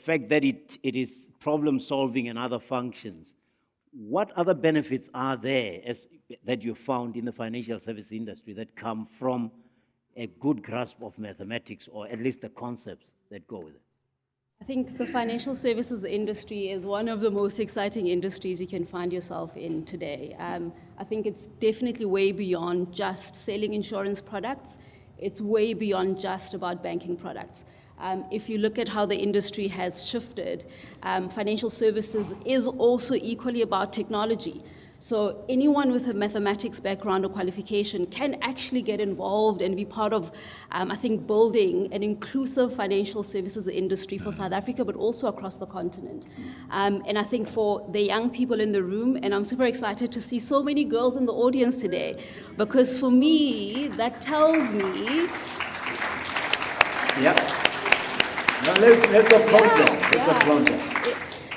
fact that it is problem solving and other functions, what other benefits are there that you found in the financial service industry that come from a good grasp of mathematics, or at least the concepts that go with it? I think the financial services industry is one of the most exciting industries you can find yourself in today. I think it's definitely way beyond just selling insurance products. It's way beyond just about banking products. If you look at how the industry has shifted, financial services is also equally about technology. So anyone with a mathematics background or qualification can actually get involved and be part of, I think, building an inclusive financial services industry for South Africa, but also across the continent. And I think for the young people in the room, and I'm super excited to see so many girls in the audience today, because for me, that tells me... Yeah. Now let's applaud them. Let's applaud them.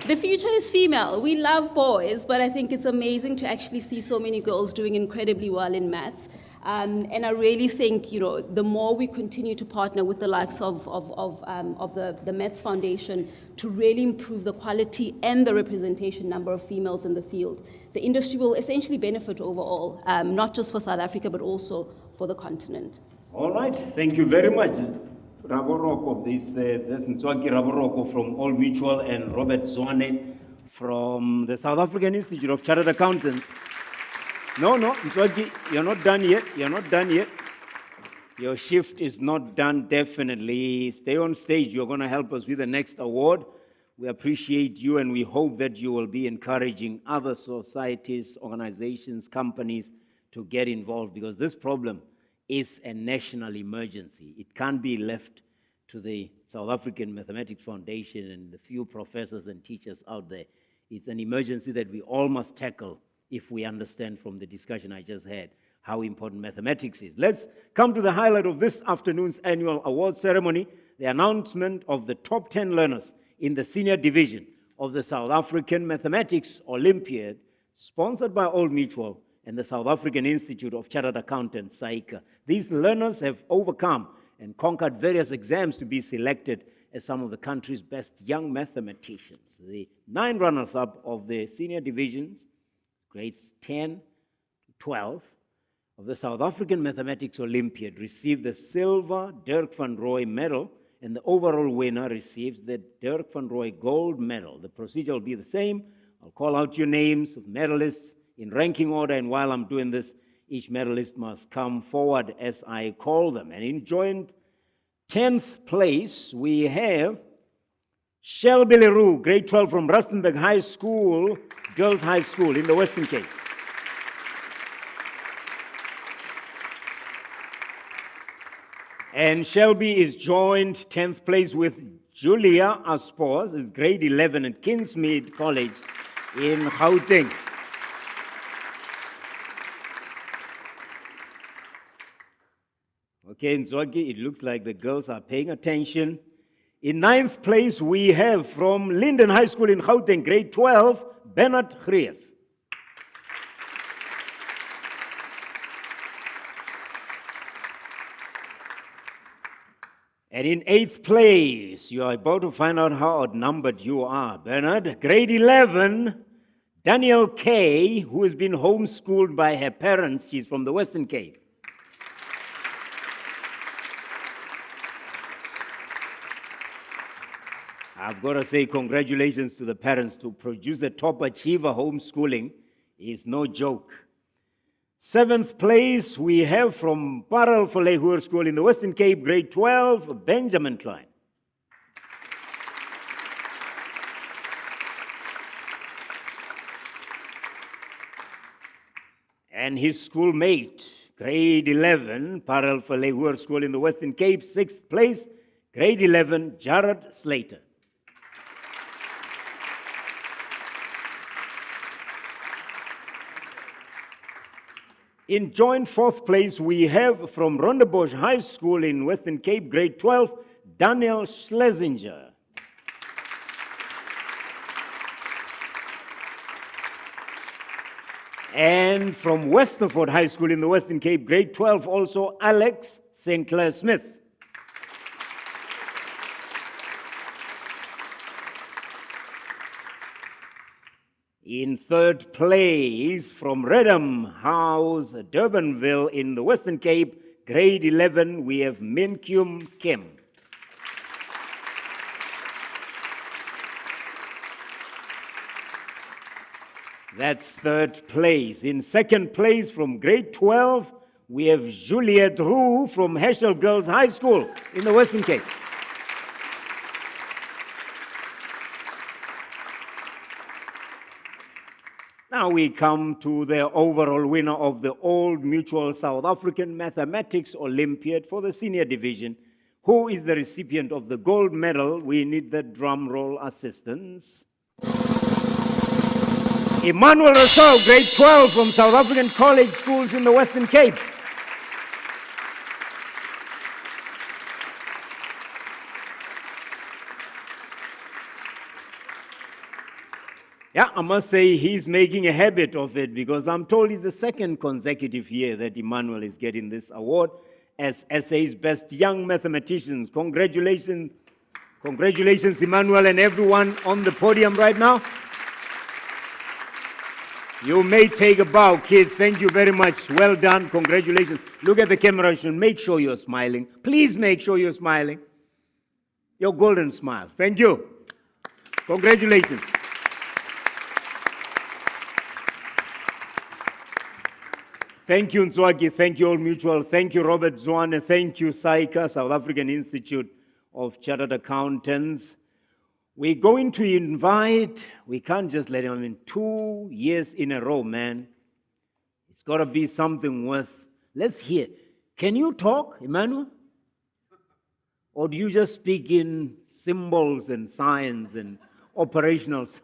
The future is female. We love boys, but I think it's amazing to actually see so many girls doing incredibly well in maths. And I really think, the more we continue to partner with the likes of the Maths Foundation to really improve the quality and the representation number of females in the field, the industry will essentially benefit overall, not just for South Africa, but also for the continent. All right, thank you very much. Raboroko, this Ntswaki Raboroko from Old Mutual and Robert Zwane from the South African Institute of Chartered Accountants. No, Ntswaki, you're not done yet. You're not done yet. Your shift is not done, definitely. Stay on stage. You're going to help us with the next award. We appreciate you, and we hope that you will be encouraging other societies, organizations, companies to get involved, because this problem is a national emergency. It can't be left to the South African Mathematics Foundation and the few professors and teachers out there. It's an emergency that we all must tackle if we understand from the discussion I just had how important mathematics is. Let's come to the highlight of this afternoon's annual award ceremony, the announcement of the top 10 learners in the senior division of the South African Mathematics Olympiad, sponsored by Old Mutual and the South African Institute of Chartered Accountants, SAICA. These learners have overcome and conquered various exams to be selected as some of the country's best young mathematicians. The 9 runners-up of the senior divisions, grades 10 to 12, of the South African Mathematics Olympiad received the silver Dirk van Rooij medal, and the overall winner receives the Dirk van Rooij gold medal. The procedure will be the same. I'll call out your names of medalists in ranking order, and while I'm doing this, each medalist must come forward as I call them. And in joint 10th place, we have Shelby Leroux, grade 12 from Rustenburg High School, Girls High School in the Western Cape. And Shelby is joined 10th place with Julia Aspors, is grade 11 at Kingsmead College in Gauteng. Okay, Ntswaki, it looks like the girls are paying attention. In 9th place, we have from Linden High School in Gauteng, grade 12, Bernard Greef. And in 8th place, you are about to find out how outnumbered you are, Bernard. Grade 11, Daniel Kay, who has been homeschooled by her parents. She's from the Western Cape. I've got to say congratulations to the parents. To produce a top achiever homeschooling is no joke. 7th place, we have from Parel Verlehuur School in the Western Cape, grade 12, Benjamin Klein. And his schoolmate, grade 11, Parel Verlehuur School in the Western Cape, 6th place, grade 11, Jared Slater. In joint 4th place, we have from Rondebosch High School in Western Cape, grade 12, Daniel Schlesinger. And from Westerford High School in the Western Cape, grade 12, also Alex St. Clair Smith. In 3rd place, from Redham House, Durbanville in the Western Cape, grade 11, we have Min Kyum Kim. That's 3rd place. In 2nd place, from grade 12, we have Juliette Roux from Heschel Girls High School in the Western Cape. Now we come to the overall winner of the Old Mutual South African Mathematics Olympiad for the senior division. Who is the recipient of the gold medal? We need the drum roll assistance. Emmanuel Rousseau, grade 12 from South African College Schools in the Western Cape. Yeah, I must say he's making a habit of it because I'm told it's the second consecutive year that Emmanuel is getting this award as SA's best young mathematicians. Congratulations. Congratulations, Emmanuel, and everyone on the podium right now. You may take a bow, kids. Thank you very much. Well done. Congratulations. Look at the camera. Make sure you're smiling. Please make sure you're smiling. Your golden smile. Thank you. Congratulations. Thank you, Ntswaki. Thank you, Old Mutual. Thank you, Robert Zwane. Thank you, SAICA, South African Institute of Chartered Accountants. We're going to invite, we can't just let him in 2 years in a row, man. It's got to be something worth. Let's hear. Can you talk, Emmanuel? Or do you just speak in symbols and signs and operationals?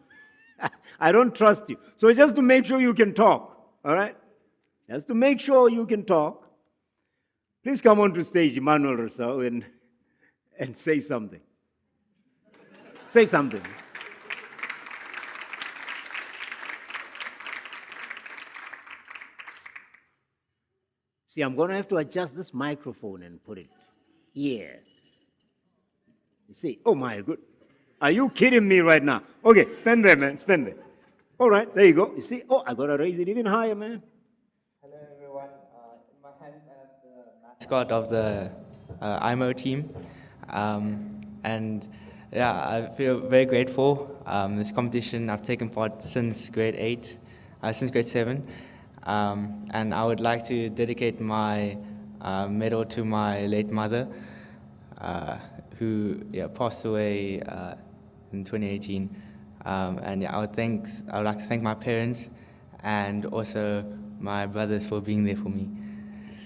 I don't trust you. So just to make sure you can talk, all right? Just to make sure you can talk. Please come on to stage, Emmanuel Rousseau, and say something. Say something. See, I'm going to have to adjust this microphone and put it here. You see, oh my good. Are you kidding me right now? Okay, stand there, man, stand there. All right, there you go. You see, oh, I got to raise it even higher, man. Hello, everyone. In my hand, I have the mascot of the IMO team. And yeah, I feel very grateful. This competition I've taken part since grade 7. And I would like to dedicate my medal to my late mother, who passed away in 2018. And I would like to thank my parents and also my brothers for being there for me.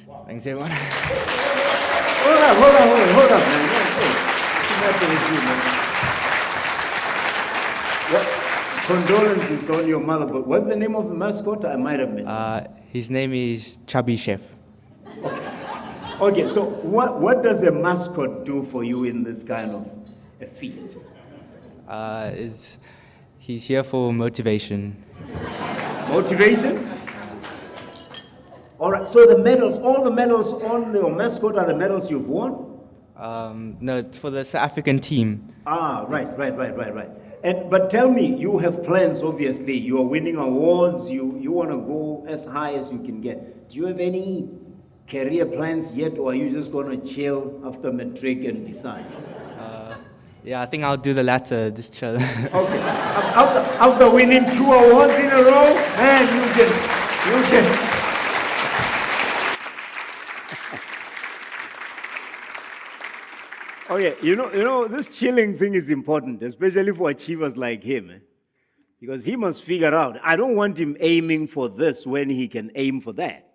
Wow. Thanks, everyone. Hold up, man. What? Condolences on your mother, but what's the name of the mascot? I might have missed. His name is Chubby Chef. Okay, so what does a mascot do for you in this kind of a feat? He's here for motivation. Motivation? All right, so the medals, all the medals on your mascot are the medals you've won? No, for the South African team. Ah, right. But tell me, you have plans, obviously. You are winning awards. You want to go as high as you can get. Do you have any career plans yet, or are you just going to chill after matric and decide? Yeah, I think I'll do the latter, just chill. Okay. After winning 2 awards in a row, man, you can. Okay, you know, this chilling thing is important, especially for achievers like him, because he must figure out. I don't want him aiming for this when he can aim for that,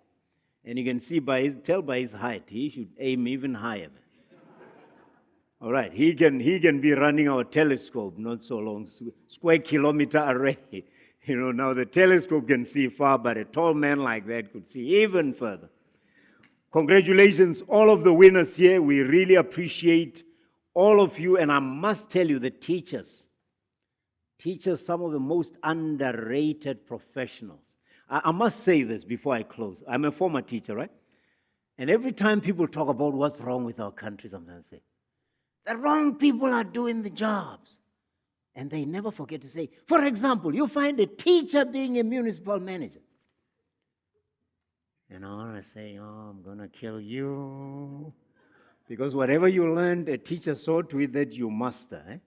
and you can see tell by his height, he should aim even higher. All right, he can be running our telescope, not so long, square kilometer array. You know, now the telescope can see far, but a tall man like that could see even further. Congratulations, all of the winners here. We really appreciate all of you, and I must tell you, the teachers, some of the most underrated professionals. I must say this before I close. I'm a former teacher, right? And every time people talk about what's wrong with our country, sometimes I say, the wrong people are doing the jobs. And they never forget to say, for example, you find a teacher being a municipal manager. And I want to say, oh, I'm going to kill you. Because whatever you learned, a teacher saw to it that you master.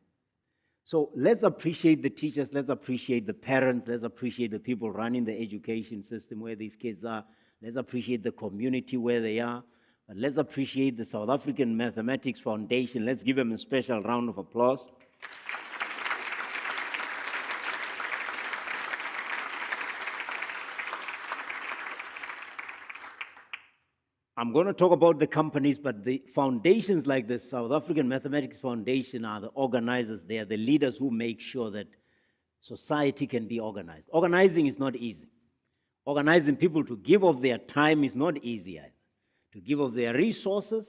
So let's appreciate the teachers, let's appreciate the parents, let's appreciate the people running the education system where these kids are. Let's appreciate the community where they are. But let's appreciate the South African Mathematics Foundation. Let's give them a special round of applause. I'm going to talk about the companies, but the foundations like the South African Mathematics Foundation are the organizers. They are the leaders who make sure that society can be organized. Organizing is not easy. Organizing people to give of their time is not easy either. To give of their resources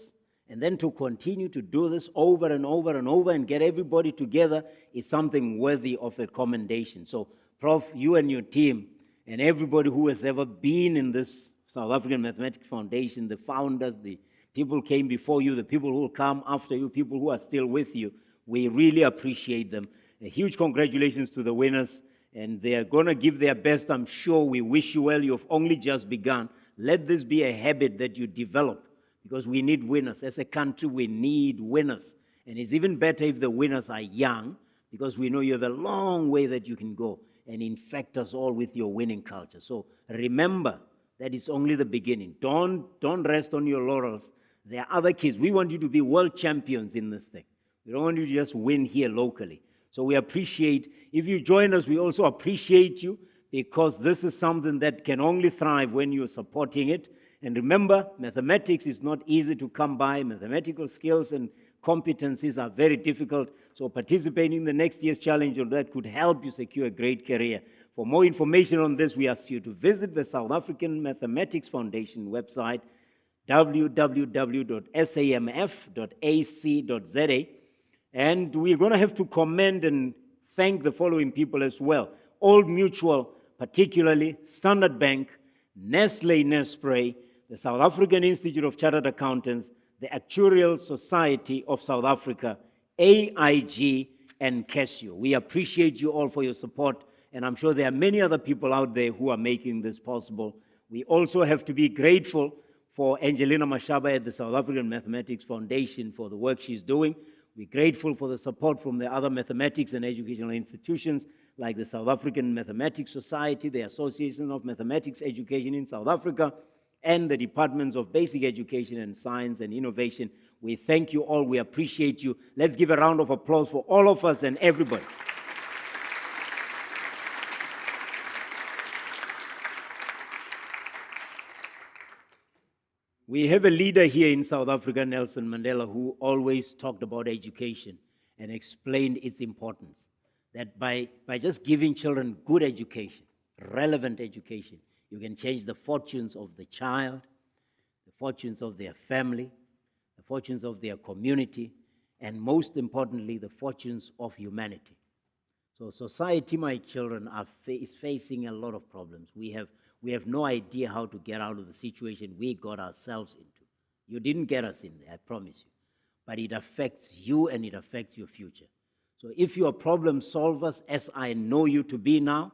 And then to continue to do this over and over and over and get everybody together is something worthy of a commendation. So, Prof, you and your team and everybody who has ever been in this South African Mathematics Foundation, the founders, the people who came before you, the people who will come after you, people who are still with you, we really appreciate them. A huge congratulations to the winners, and they are going to give their best. I'm sure. We wish you well. You've only just begun. Let this be a habit that you develop, because we need winners. As a country, we need winners. And it's even better if the winners are young, because we know you have a long way that you can go and infect us all with your winning culture. So remember that it's only the beginning. Don't rest on your laurels. There are other kids. We want you to be world champions in this thing. We don't want you to just win here locally. So we appreciate, if you join us, we also appreciate you, because this is something that can only thrive when you're supporting it. And remember, mathematics is not easy to come by. Mathematical skills and competencies are very difficult. So participating in the next year's challenge or that could help you secure a great career. For more information on this, we ask you to visit the South African Mathematics Foundation website, www.samf.ac.za. And we're going to have to commend and thank the following people as well. Old Mutual, particularly Standard Bank, Nestle Nespray, the South African Institute of Chartered Accountants, the Actuarial Society of South Africa, AIG, and Casio. We appreciate you all for your support, and I'm sure there are many other people out there who are making this possible. We also have to be grateful for Angelina Mashaba at the South African Mathematics Foundation for the work she's doing. We're grateful for the support from the other mathematics and educational institutions like the South African Mathematics Society, the Association of Mathematics Education in South Africa, and the Departments of Basic Education and Science and Innovation. We thank you all. We appreciate you. Let's give a round of applause for all of us and everybody. We have a leader here in South Africa, Nelson Mandela, who always talked about education and explained its importance. That by just giving children good education, relevant education, you can change the fortunes of the child, the fortunes of their family, the fortunes of their community, and most importantly, the fortunes of humanity. So society, my children, is facing a lot of problems. We have no idea how to get out of the situation we got ourselves into. You didn't get us in there, I promise you. But it affects you and it affects your future. So if you are problem solvers, as I know you to be now,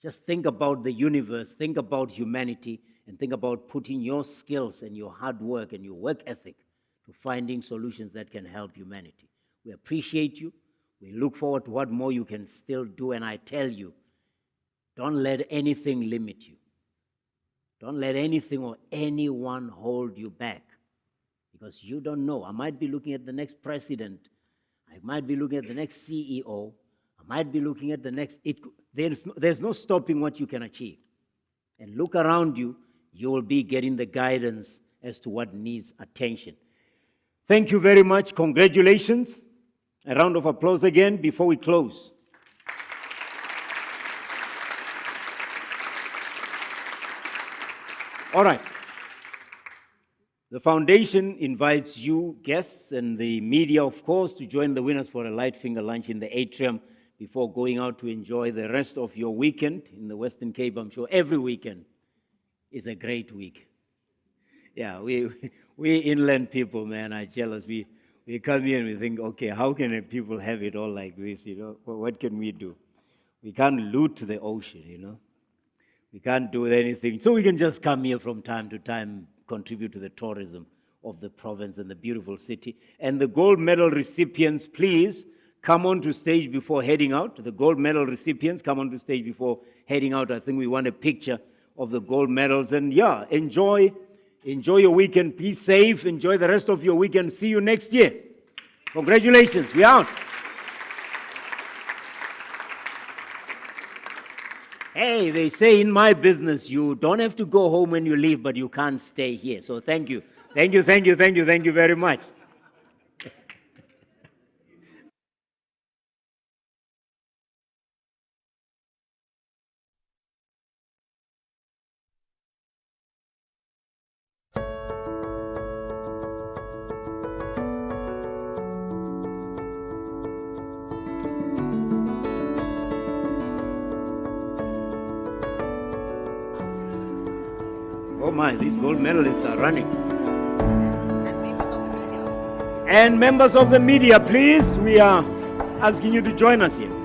just think about the universe, think about humanity, and think about putting your skills and your hard work and your work ethic to finding solutions that can help humanity. We appreciate you. We look forward to what more you can still do. And I tell you, don't let anything limit you. Don't let anything or anyone hold you back, because you don't know. I might be looking at the next president. I might be looking at the next CEO. I might be looking at the next... There's no stopping what you can achieve. And look around you, you will be getting the guidance as to what needs attention. Thank you very much. Congratulations. A round of applause again before we close. All right. The foundation invites you, guests, and the media, of course, to join the winners for a light finger lunch in the atrium before going out to enjoy the rest of your weekend in the Western Cape. I'm sure every weekend is a great week. Yeah, we inland people, man, are jealous. We come here and we think, okay, how can people have it all like this, you know? What can we do? We can't loot the ocean, you know? We can't do anything. So we can just come here from time to time, contribute to the tourism of the province and the beautiful city. And the gold medal recipients, please come onto stage before heading out. The gold medal recipients, come onto stage before heading out. I think we want a picture of the gold medals. And yeah, enjoy your weekend. Be safe. Enjoy the rest of your weekend. See you next year. Congratulations. We're out. Hey, they say in my business, you don't have to go home when you leave, but you can't stay here. So thank you. Thank you very much. Oh my, these gold medalists are running. And members of the media, please, we are asking you to join us here.